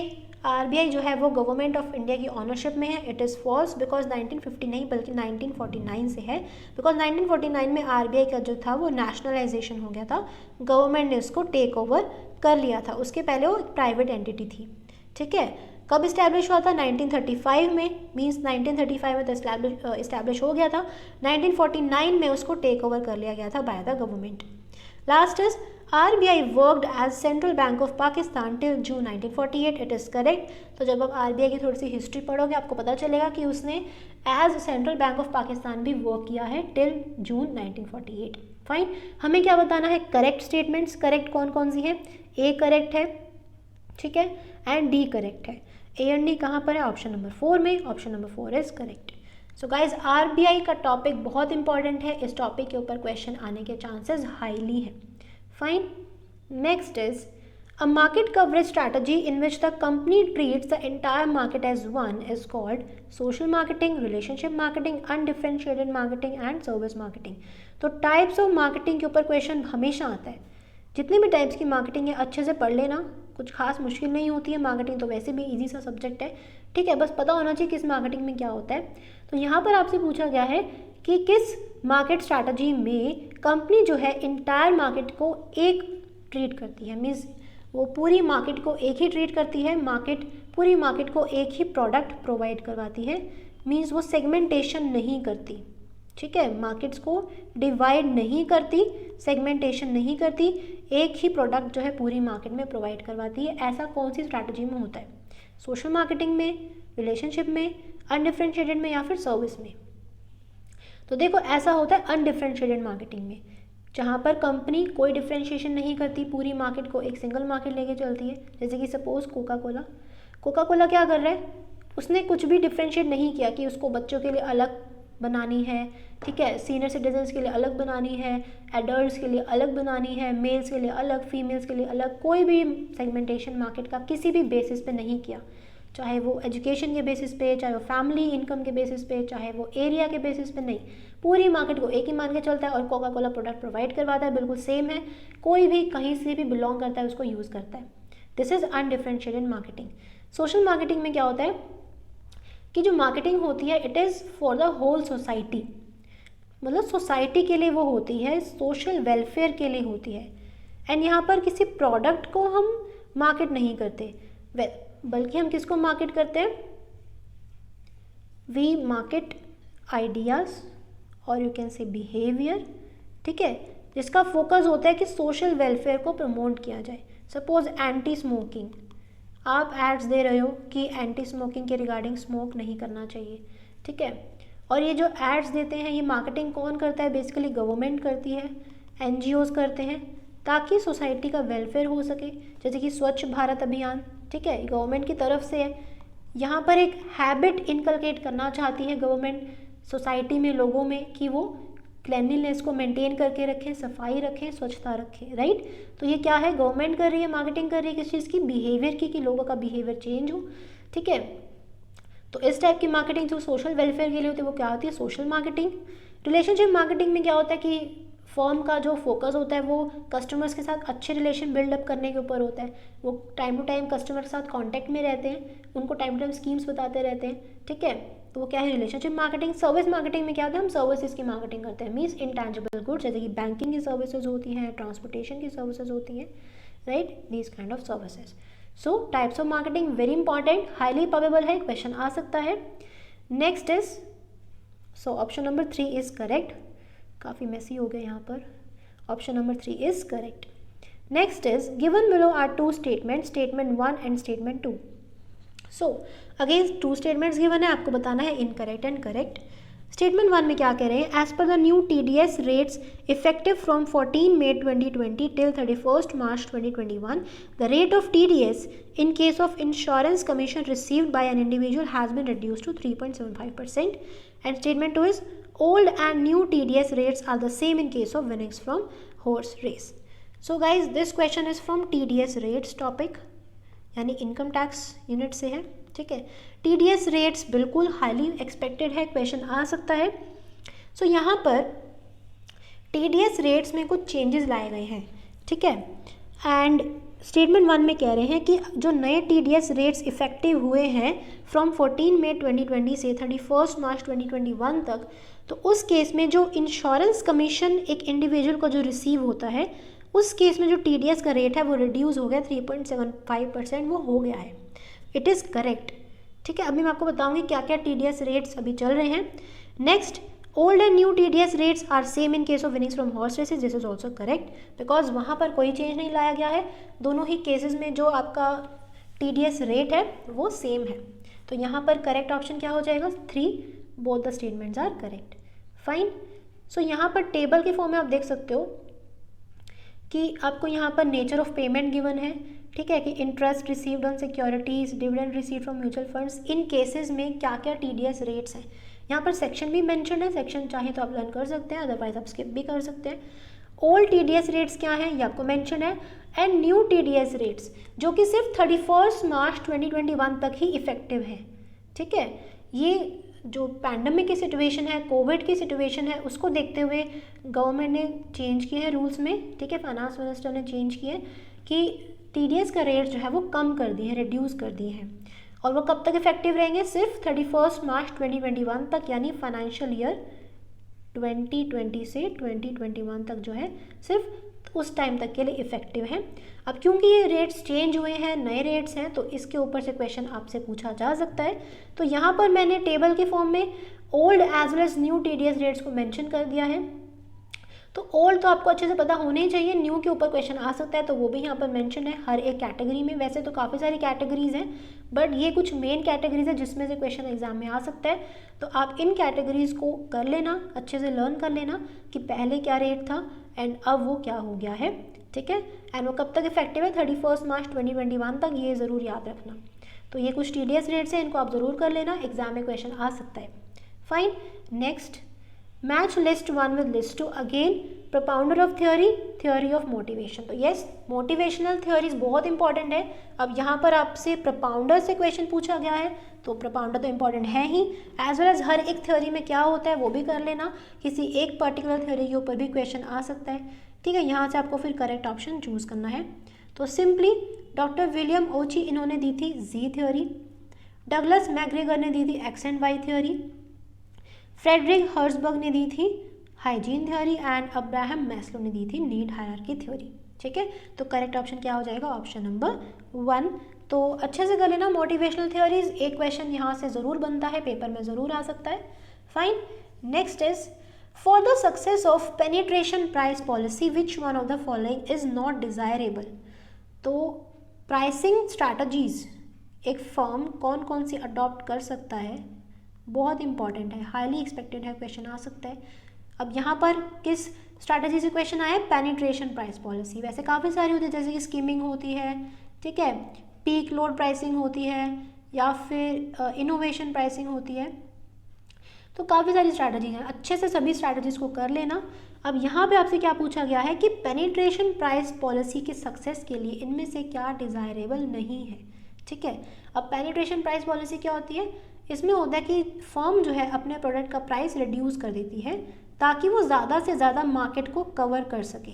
RBI जो है वो गवर्नमेंट ऑफ इंडिया की ऑनरशिप में है। इट इज़ फॉल्स, बिकॉज 1950 नहीं बल्कि 1949 से है, बिकॉज 1949 में RBI का जो था वो नेशनलाइजेशन हो गया था, गवर्नमेंट ने उसको टेक ओवर कर लिया था, उसके पहले वो एक प्राइवेट एंटिटी थी, ठीक है। कब इस्टेब्लिश हुआ था? 1935 में, मीन्स 1935 में तो इस्टेब्लिश हो गया था, 1949 में उसको टेक ओवर कर लिया गया था by the government. Last is RBI worked as central bank of Pakistan till June 1948। It is correct. तो जब आप RBI की थोड़ी सी हिस्ट्री पढ़ोगे आपको पता चलेगा कि उसने as central bank of Pakistan भी वर्क किया है टिल जून 1948। फाइन, हमें क्या बताना है? Correct statements. करेक्ट कौन कौन सी है? A करेक्ट है, ठीक है, एंड D करेक्ट है। A एंड D कहाँ पर है? ऑप्शन नंबर 4 में। Option number 4 is correct. So guys, RBI का टॉपिक बहुत इंपॉर्टेंट है, इस टॉपिक के ऊपर क्वेश्चन आने के चांसेस हाईली हैं। Fine, next is a market coverage strategy in which the company treats the entire market as one is called social marketing, relationship marketing, undifferentiated marketing and service marketing। तो types of marketing के ऊपर question हमेशा आता है। जितनी भी types की marketing है अच्छे से पढ़ लेना, कुछ खास मुश्किल नहीं होती है। मार्केटिंग तो वैसे भी इजी सा सब्जेक्ट है, ठीक है, बस पता होना चाहिए किस मार्केटिंग में क्या होता है। तो यहाँ पर आपसे पूछा गया है कि किस मार्केट स्ट्रैटेजी में कंपनी जो है इंटायर मार्केट को एक ट्रीट करती है, मीन्स वो पूरी मार्केट को एक ही ट्रीट करती है, पूरी मार्केट को एक ही प्रोडक्ट प्रोवाइड करवाती है, मीन्स वो सेगमेंटेशन नहीं करती, ठीक है, मार्केट्स को डिवाइड नहीं करती, सेगमेंटेशन नहीं करती, एक ही प्रोडक्ट जो है पूरी मार्केट में प्रोवाइड करवाती है। ऐसा कौन सी स्ट्रैटेजी में होता है? सोशल मार्केटिंग में, रिलेशनशिप में, अनडिफरेंशिएटेड में या फिर सर्विस में? तो देखो ऐसा होता है अनडिफरेंशिएटेड मार्केटिंग में, जहाँ पर कंपनी कोई डिफ्रेंशिएशन नहीं करती, पूरी मार्केट को एक सिंगल मार्केट लेके चलती है। जैसे कि सपोज कोका कोला क्या कर रहा है, उसने कुछ भी डिफ्रेंशिएट नहीं किया कि उसको बच्चों के लिए अलग बनानी है, ठीक है, सीनियर सिटीजन्स के लिए अलग बनानी है, एडल्ट्स के लिए अलग बनानी है, मेल्स के लिए अलग, फीमेल्स के लिए अलग, कोई भी सेगमेंटेशन मार्केट का किसी भी बेसिस पे नहीं किया, चाहे वो एजुकेशन के बेसिस पे, चाहे वो फैमिली इनकम के बेसिस पे, चाहे वो एरिया के बेसिस पे, नहीं, पूरी मार्केट को एक ही मान के चलता है और कोका कोला प्रोडक्ट प्रोवाइड करवाता है, बिल्कुल सेम है, कोई भी कहीं से भी बिलोंग करता है उसको यूज़ करता है। This is undifferentiated marketing. Social marketing में क्या होता है कि जो मार्केटिंग होती है it is for the whole society, मतलब सोसाइटी के लिए वो होती है, सोशल वेलफेयर के लिए होती है। एंड यहाँ पर किसी प्रोडक्ट को हम मार्केट नहीं करते, बल्कि हम किसको मार्केट करते हैं, वी मार्केट आइडियाज़ और यू कैन से बिहेवियर, ठीक है, जिसका फोकस होता है कि सोशल वेलफेयर को प्रमोट किया जाए। सपोज एंटी स्मोकिंग, आप एड्स दे रहे हो कि एंटी स्मोकिंग के रिगार्डिंग स्मोक नहीं करना चाहिए, ठीक है, और ये जो एड्स देते हैं ये मार्केटिंग कौन करता है, बेसिकली गवर्नमेंट करती है, NGOs करते हैं, ताकि सोसाइटी का वेलफेयर हो सके। जैसे कि स्वच्छ भारत अभियान, ठीक है, गवर्नमेंट की तरफ से है, यहाँ पर एक हैबिट इनकलकेट करना चाहती है गवर्नमेंट सोसाइटी में, लोगों में, कि वो क्लेanलीनेस को मेंटेन करके रखें, सफाई रखें, स्वच्छता रखें, राइट। तो ये क्या है, गवर्नमेंट कर रही है, मार्केटिंग कर रही है किस चीज़ की, बिहेवियर की, कि लोगों का बिहेवियर चेंज हो, ठीक है। तो इस टाइप की मार्केटिंग जो सोशल वेलफेयर के लिए होती है वो क्या होती है, सोशल मार्केटिंग। रिलेशनशिप मार्केटिंग में क्या होता है कि फर्म का जो फोकस होता है वो कस्टमर्स के साथ अच्छे रिलेशन बिल्डअप करने के ऊपर होता है, वो टाइम टू टाइम कस्टमर के साथ कांटेक्ट में रहते हैं, उनको टाइम टू टाइम स्कीम्स बताते रहते हैं, ठीक है, तो वो क्या है, रिलेशनशिप मार्केटिंग। सर्विस मार्केटिंग में क्या होता है, हम सर्विसेज की मार्केटिंग करते हैं, मीन्स इंटैंजिबल गुड्स, जैसे कि बैंकिंग की सर्विसेज होती हैं, ट्रांसपोर्टेशन की सर्विसेज होती हैं, right, these kind of services. So types of marketing very important, highly probable है, क्वेश्चन आ सकता है। Next is, so option number 3 is correct, काफ़ी मैसी हो गया यहाँ पर, option number 3 is correct. Next is given below are 2 statement, statement 1 and statement 2। So again 2 statements given है, आपको बताना है इनकरेक्ट एंड करेक्ट। स्टेटमेंट 1 में क्या कह रहे हैं, as per the new TDS rates effective from 14 May 2020 टिल 31 March 2021 the rate of TDS in case of insurance commission received by an individual has been reduced to 3.75%. And statement 2 is old and new TDS rates are the same in case of winnings from horse race. So guys, this question is from TDS rates topic, यानी income tax unit से है, ठीक है। TDS rates बिल्कुल highly expected है, question आ सकता है। सो यहाँ पर TDS रेट्स में कुछ चेंजेस लाए गए हैं, ठीक है। एंड स्टेटमेंट 1 में कह रहे हैं कि जो नए TDS रेट्स इफेक्टिव हुए हैं फ्रॉम 14 May 2020 से 31 March 2021 तक, तो उस केस में जो इंश्योरेंस कमीशन एक इंडिविजुअल को जो रिसीव होता है, उस केस में जो TDS का रेट है वो रिड्यूस हो गया 3.75%, वो हो गया है। इट इज़ करेक्ट, ठीक है। अभी मैं आपको बताऊंगी क्या क्या TDS रेट्स अभी चल रहे हैं। Next, old and new TDS rates are same in case of winnings from horse races, this is also correct, because वहाँ पर कोई चेंज नहीं लाया गया है, दोनों ही केसेस में जो आपका TDS रेट है वो सेम है। तो यहाँ पर करेक्ट ऑप्शन क्या हो जाएगा, 3, both the statements are correct, fine. So यहाँ पर टेबल के फॉर्म में आप देख सकते हो कि आपको यहाँ पर नेचर ऑफ पेमेंट गिवन है, ठीक है, कि interest received on securities, dividend received from mutual funds, in cases में क्या क्या TDS रेट्स हैं। यहाँ पर सेक्शन भी मेंशन है, सेक्शन चाहे तो आप लर्न कर सकते हैं, अदरवाइज आप स्किप भी कर सकते हैं। ओल्ड TDS रेट्स क्या हैं ये आपको मेंशन है, एंड न्यू TDS रेट्स जो कि सिर्फ 31 March 2021 तक ही इफेक्टिव है, ठीक है। ये जो पैंडमिक की सिचुएशन है, कोविड की सिचुएशन है, उसको देखते हुए गवर्नमेंट ने चेंज किए हैं रूल्स में, ठीक है, फाइनेंस मिनिस्टर ने चेंज किए कि TDS का रेट जो है वो कम कर दिए हैं, रिड्यूस कर दिए हैं, और वो कब तक इफेक्टिव रहेंगे, सिर्फ 31 March 2021 तक, यानी फाइनेंशियल ईयर 2020 से 2021 तक जो है सिर्फ उस टाइम तक के लिए इफेक्टिव है। अब क्योंकि ये रेट्स चेंज हुए हैं, नए रेट्स हैं, तो इसके ऊपर से क्वेश्चन आपसे पूछा जा सकता है। तो यहाँ पर मैंने टेबल के फॉर्म में old as well as new TDS rates को मेंशन कर दिया है। तो ओल्ड तो आपको अच्छे से पता होने ही चाहिए, न्यू के ऊपर क्वेश्चन आ सकता है, तो वो भी यहाँ पर मेंशन है हर एक कैटेगरी में। वैसे तो काफ़ी सारी कैटेगरीज हैं, बट ये कुछ मेन कैटेगरीज है जिसमें से क्वेश्चन एग्जाम में आ सकता है। तो आप इन कैटेगरीज को कर लेना, अच्छे से लर्न कर लेना कि पहले क्या रेट था एंड अब वो क्या हो गया है, ठीक है। एंड वो कब तक इफेक्टिव है, 31 मार्च 2021 तक, ये ज़रूर याद रखना। तो ये कुछ TDS रेट्स हैं, इनको आप ज़रूर कर लेना, एग्जाम में क्वेश्चन आ सकता है। Fine, next, match list 1 with list 2, again propounder of theory of motivation. तो यस, मोटिवेशनल थ्योरीज बहुत इंपॉर्टेंट है। अब यहाँ पर आपसे प्रोपाउंडर से क्वेश्चन पूछा गया है, तो प्रोपाउंडर तो इंपॉर्टेंट है ही, एज वेल एज हर एक थ्योरी में क्या होता है वो भी कर लेना, किसी एक पर्टिकुलर थ्योरी के ऊपर भी क्वेश्चन आ सकता है, ठीक है। यहाँ से आपको फिर करेक्ट ऑप्शन चूज़ करना है। तो सिंपली डॉक्टर विलियम ओची इन्होंने दी थी जी थ्योरी, डगलस मैकग्रेगर ने दी थी X and Y theory, Frederick Herzberg ने दी थी hygiene theory and Abraham Maslow ने दी थी नीड हायरार्की थ्योरी, ठीक है। तो करेक्ट ऑप्शन क्या हो जाएगा, ऑप्शन नंबर 1। तो अच्छे से कर लेना मोटिवेशनल थ्योरीज, एक क्वेश्चन यहाँ से ज़रूर बनता है, पेपर में ज़रूर आ सकता है। Fine, next is for the success of penetration price policy which one of the following is not desirable. तो प्राइसिंग स्ट्रैटेजीज एक फर्म कौन कौन सी अडॉप्ट कर सकता है, बहुत इंपॉर्टेंट है, हाईली एक्सपेक्टेड है, क्वेश्चन आ सकता है। अब यहाँ पर किस स्ट्रैटेजी से क्वेश्चन आया, पेनिट्रेशन प्राइस पॉलिसी। वैसे काफ़ी सारी होती है, जैसे कि स्कीमिंग होती है, ठीक है, पीक लोड प्राइसिंग होती है, या फिर इनोवेशन प्राइसिंग होती है। तो काफ़ी सारी स्ट्रैटेजी हैं, अच्छे से सभी स्ट्रैटेजीज को कर लेना। अब यहाँ पे आपसे क्या पूछा गया है कि पेनिट्रेशन प्राइस पॉलिसी के सक्सेस के लिए इनमें से क्या डिज़ायरेबल नहीं है, ठीक है। अब पेनिट्रेशन प्राइस पॉलिसी क्या होती है, इसमें होता है कि फर्म जो है अपने प्रोडक्ट का प्राइस रिड्यूस कर देती है ताकि वो ज़्यादा से ज़्यादा मार्केट को कवर कर सके,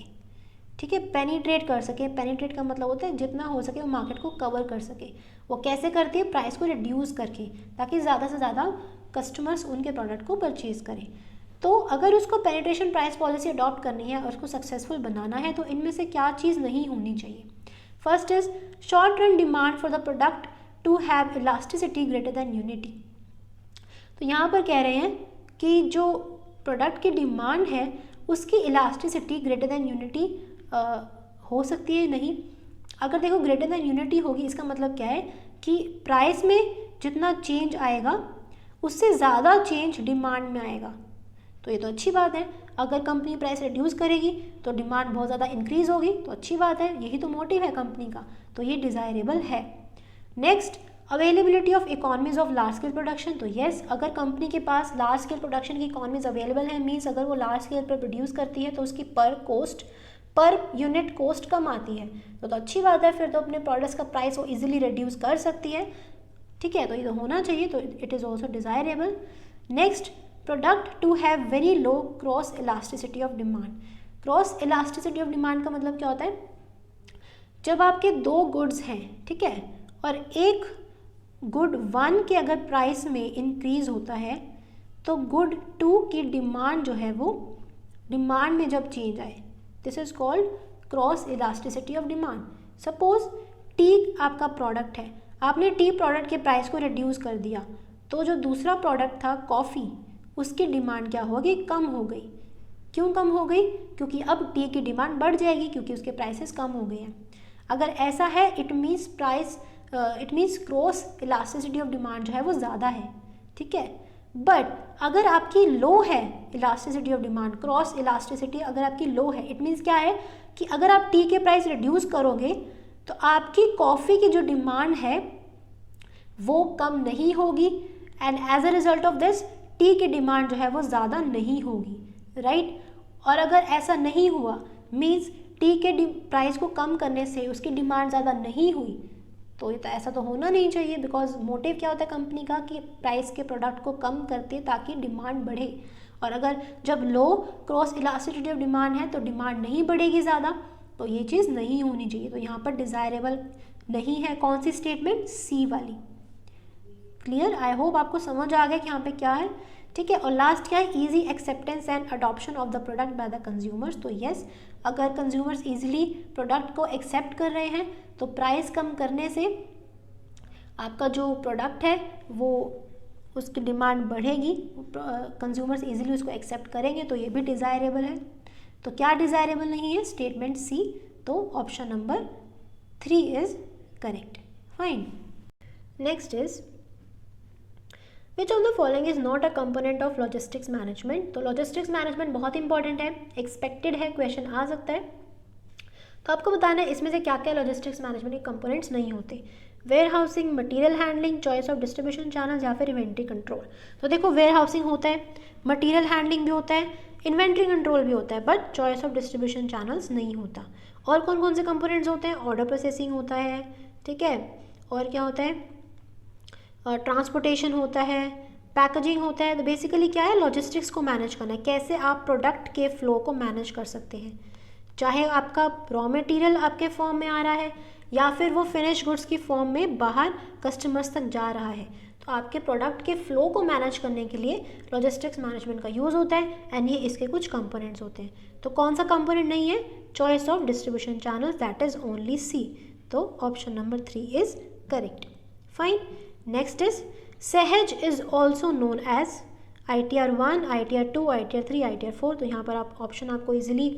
ठीक है, पेनिट्रेट कर सके। पेनिट्रेट का मतलब होता है जितना हो सके वो मार्केट को कवर कर सके। वो कैसे करती है, प्राइस को रिड्यूस करके, ताकि ज़्यादा से ज़्यादा कस्टमर्स उनके प्रोडक्ट को परचेज करें। तो अगर उसको पेनिट्रेशन प्राइस पॉलिसी अडॉप्ट करनी है और उसको सक्सेसफुल बनाना है तो इनमें से क्या चीज़ नहीं होनी चाहिए। First is short run demand for the product to have elasticity greater than unity. तो यहाँ पर कह रहे हैं कि जो प्रोडक्ट की डिमांड है उसकी इलास्टिसिटी ग्रेटर देन यूनिटी हो सकती है नहीं। अगर देखो ग्रेटर देन यूनिटी होगी, इसका मतलब क्या है कि प्राइस में जितना चेंज आएगा उससे ज़्यादा चेंज डिमांड में आएगा। तो ये तो अच्छी बात है, अगर कंपनी प्राइस रिड्यूस करेगी तो डिमांड बहुत ज़्यादा इंक्रीज होगी, तो अच्छी बात है, यही तो मोटिव है कंपनी का, तो ये डिज़ायरेबल है। Next, availability of economies of large scale production. तो येस, अगर कंपनी के पास लार्ज स्केल प्रोडक्शन की इकोनॉमीज अवेलेबल है, मीन्स अगर वो लार्ज स्केल पर प्रोड्यूस करती है तो उसकी पर यूनिट कॉस्ट कम आती है, तो अच्छी बात है, फिर तो अपने प्रोडक्ट्स का प्राइस वो इजीली रिड्यूस कर सकती है, ठीक है। तो ये तो होना चाहिए, तो it is also desirable. Next, product to have very low cross elasticity of demand. Cross elasticity of demand का मतलब क्या होता है, जब आपके दो गुड्स हैं, ठीक है, और एक गुड 1 के अगर प्राइस में इंक्रीज होता है तो गुड 2 की डिमांड जो है वो डिमांड में जब चेंज आए, this is called cross elasticity of demand. Suppose T आपका प्रोडक्ट है, आपने टी प्रोडक्ट के प्राइस को रिड्यूस कर दिया, तो जो दूसरा प्रोडक्ट था कॉफ़ी, उसकी डिमांड क्या होगी, कम हो गई। क्यों कम हो गई, क्योंकि अब टी की डिमांड बढ़ जाएगी क्योंकि उसके प्राइसेस कम हो गए हैं। अगर ऐसा है it means cross elasticity of demand जो है वो ज़्यादा है, ठीक है। बट अगर आपकी लो है elasticity of demand, cross elasticity अगर आपकी लो है, इट मीन्स क्या है कि अगर आप टी के प्राइस रिड्यूस करोगे तो आपकी कॉफ़ी की जो डिमांड है वो कम नहीं होगी, and as a result of this tea की डिमांड जो है वो ज़्यादा नहीं होगी, राइट। और अगर ऐसा नहीं हुआ, मीन्स टी के प्राइस को कम करने से उसकी डिमांड ज़्यादा नहीं हुई, तो ये तो ऐसा तो होना नहीं चाहिए, बिकॉज मोटिव क्या होता है कंपनी का कि प्राइस के प्रोडक्ट को कम करते ताकि डिमांड बढ़े। और अगर जब लो क्रॉस इलास्टिसिटी ऑफ डिमांड है तो डिमांड नहीं बढ़ेगी ज़्यादा, तो ये चीज़ नहीं होनी चाहिए। तो यहाँ पर डिज़ायरेबल नहीं है, कौन सी स्टेटमेंट, सी वाली। क्लियर, आई होप आपको समझ आ गया कि यहाँ पे क्या है, ठीक है। और लास्ट क्या है, easy acceptance and adoption of the product by the consumers. तो येस, अगर कंज्यूमर्स ईजिली प्रोडक्ट को एक्सेप्ट कर रहे हैं तो प्राइस कम करने से आपका जो प्रोडक्ट है वो उसकी डिमांड बढ़ेगी, कंज्यूमर्स ईजिली उसको एक्सेप्ट करेंगे, तो ये भी डिज़ायरेबल है। तो क्या डिज़ायरेबल नहीं है, स्टेटमेंट सी, तो option number 3 is correct. Fine, next is which of the following is not a component of logistics management. तो लॉजिस्टिक्स मैनेजमेंट बहुत इंपॉर्टेंट है, एक्सपेक्टेड है, क्वेश्चन आ सकता है। तो आपको बताना है इसमें से क्या क्या लॉजिस्टिक्स मैनेजमेंट के कंपोनेंट्स नहीं होते। Warehousing, material handling, choice of distribution channel या फिर इन्वेंट्री कंट्रोल। तो देखो वेयर हाउसिंग होता है, मटीरियल हैंडलिंग भी होता है, इन्वेंट्री कंट्रोल भी होता है, but choice of distribution channels नहीं होता। और कौन कौन से कंपोनेंट्स होते हैं, ऑर्डर प्रोसेसिंग होता है, ठीक है, और क्या होता है, ट्रांसपोर्टेशन होता है, पैकेजिंग होता है। तो बेसिकली क्या है, लॉजिस्टिक्स को मैनेज करना है, कैसे आप प्रोडक्ट के फ्लो को मैनेज कर सकते हैं, चाहे आपका रॉ मटेरियल आपके फॉर्म में आ रहा है या फिर वो फिनिश गुड्स की फॉर्म में बाहर कस्टमर्स तक जा रहा है। तो आपके प्रोडक्ट के फ्लो को मैनेज करने के लिए लॉजिस्टिक्स मैनेजमेंट का यूज़ होता है एंड ये इसके कुछ कंपोनेंट्स होते हैं। तो कौन सा कंपोनेंट नहीं है, choice of distribution channels, that is only C. तो option number 3 is correct. Fine. Next is Sahaj is also known as ITR 1, ITR 2, ITR 3, ITR 4। तो यहाँ पर आप ऑप्शन आपको इजीली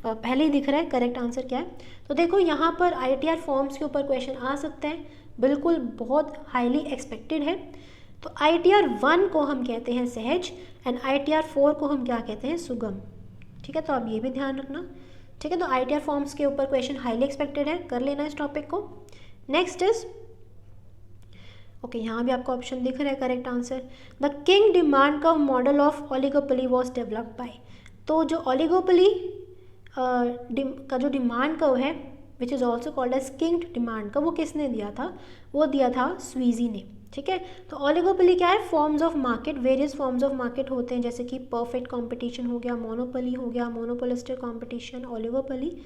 पहले ही दिख रहा है करेक्ट आंसर क्या है। तो देखो यहाँ पर ITR फॉर्म्स के ऊपर क्वेश्चन आ सकता है, बिल्कुल बहुत हाईली एक्सपेक्टेड है। तो ITR 1 को हम कहते हैं सहज एंड ITR 4 को हम क्या कहते हैं, सुगम। ठीक है, तो आप ये भी ध्यान रखना। ठीक है, तो ITR फॉर्म्स के ऊपर क्वेश्चन हाईली एक्सपेक्टेड है, कर लेना इस टॉपिक को। नेक्स्ट इज ओके, यहाँ भी आपको ऑप्शन दिख रहा है correct answer. The kink demand curve model of oligopoly was developed by. तो जो ओलिगोपोली का जो डिमांड कर्व है which is also called as kink demand curve, वो किसने दिया था, वो दिया था स्वीजी ने। ठीक है, तो ओलिगोपोली क्या है, forms of market, various forms of market होते हैं, जैसे कि परफेक्ट कंपटीशन हो गया, मोनोपोली हो गया, मोनोपोलिस्टिक कंपटीशन, ओलिगोपोली।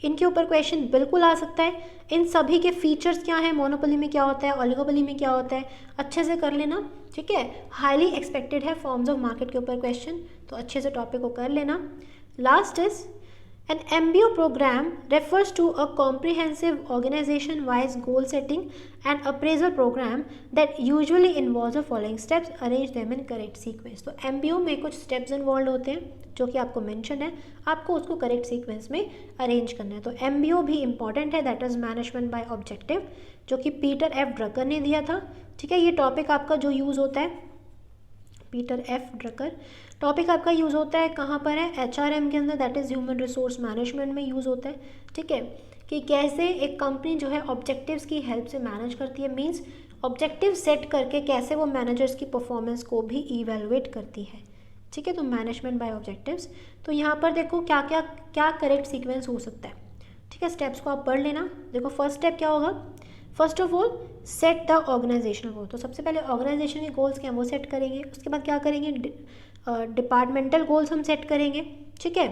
इनके ऊपर क्वेश्चन बिल्कुल आ सकता है। इन सभी के फीचर्स क्या है, मोनोपोली में क्या होता है, ओलिगोपोली में क्या होता है, अच्छे से कर लेना। ठीक है, हाईली एक्सपेक्टेड है फॉर्म्स ऑफ मार्केट के ऊपर क्वेश्चन, तो अच्छे से टॉपिक को कर लेना। Last is an MBO program refers to a comprehensive organization-wise goal-setting and appraisal program that usually involves the following steps. Arrange them in correct sequence. तो MBO में कुछ steps involved होते हैं जो कि आपको mention है, आपको उसको correct sequence में arrange करना है। तो MBO भी important है, that is management by objective, जो कि पीटर एफ ड्रकर ने दिया था। ठीक है, ये टॉपिक आपका जो यूज़ होता है, पीटर एफ ड्रकर टॉपिक आपका यूज़ होता है कहाँ पर है, HRM के अंदर, that is human resource management में यूज़ होता है। ठीक है, कि कैसे एक कंपनी जो है ऑब्जेक्टिव्स की हेल्प से मैनेज करती है, मींस ऑब्जेक्टिव सेट करके कैसे वो मैनेजर्स की परफॉर्मेंस को भी इवेलुएट करती है। ठीक है, तो मैनेजमेंट बाय ऑब्जेक्टिव्स। तो यहाँ पर देखो क्या क्या क्या करेक्ट सीक्वेंस हो सकता है। ठीक है, स्टेप्स को आप पढ़ लेना। देखो फर्स्ट स्टेप क्या होगा, first of all set the organisational goal. तो सबसे पहले ऑर्गेनाइजेशन के गोल्स क्या हैं वो सेट करेंगे। उसके बाद क्या करेंगे, डिपार्टमेंटल गोल्स हम सेट करेंगे। ठीक है,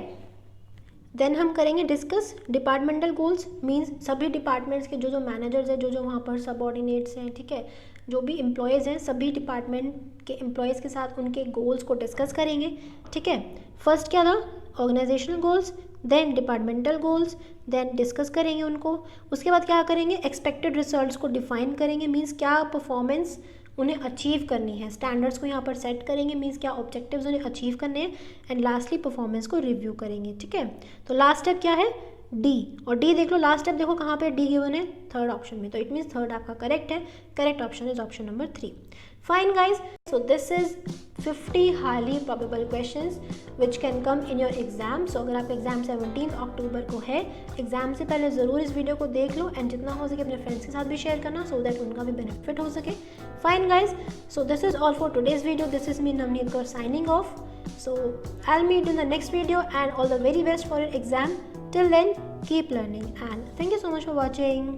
देन हम करेंगे डिस्कस डिपार्टमेंटल गोल्स, मींस सभी डिपार्टमेंट्स के जो जो मैनेजर्स हैं, जो जो वहाँ पर सबऑर्डिनेट्स हैं, ठीक है, जो भी एम्प्लॉयज़ हैं, सभी डिपार्टमेंट के एम्प्लॉयज़ के साथ उनके गोल्स को डिस्कस करेंगे। ठीक है, फर्स्ट क्या था, organisational goals, then departmental goals, then discuss करेंगे उनको। उसके बाद क्या करेंगे, एक्सपेक्टेड रिजल्ट्स को डिफाइन करेंगे, मींस क्या परफॉर्मेंस उन्हें अचीव करनी है, स्टैंडर्ड्स को यहाँ पर सेट करेंगे, मींस क्या ऑब्जेक्टिव्स उन्हें अचीव करने हैं, एंड लास्टली परफॉर्मेंस को रिव्यू करेंगे। ठीक है, तो लास्ट स्टेप क्या है, डी। और डी देख लो, लास्ट स्टेप देखो कहाँ पे डी गिवन है, थर्ड ऑप्शन में। तो इट मीन्स थर्ड आपका करेक्ट है, correct option is option number 3। Fine guys, so this is 50 highly probable questions which can come in your exam. सो अगर आपका एग्जाम 17 अक्टूबर को है, एग्जाम से पहले ज़रूर इस वीडियो को देख लो एंड जितना हो सके अपने फ्रेंड्स के साथ भी शेयर करना, सो दैट उनका भी बेनिफिट हो सके। Fine guys, so this is all for today's video. This is me, Navneet Kaur, signing off. So I'll meet you in the next video and all the very best for your exam. Till then, keep learning and thank you so much for watching.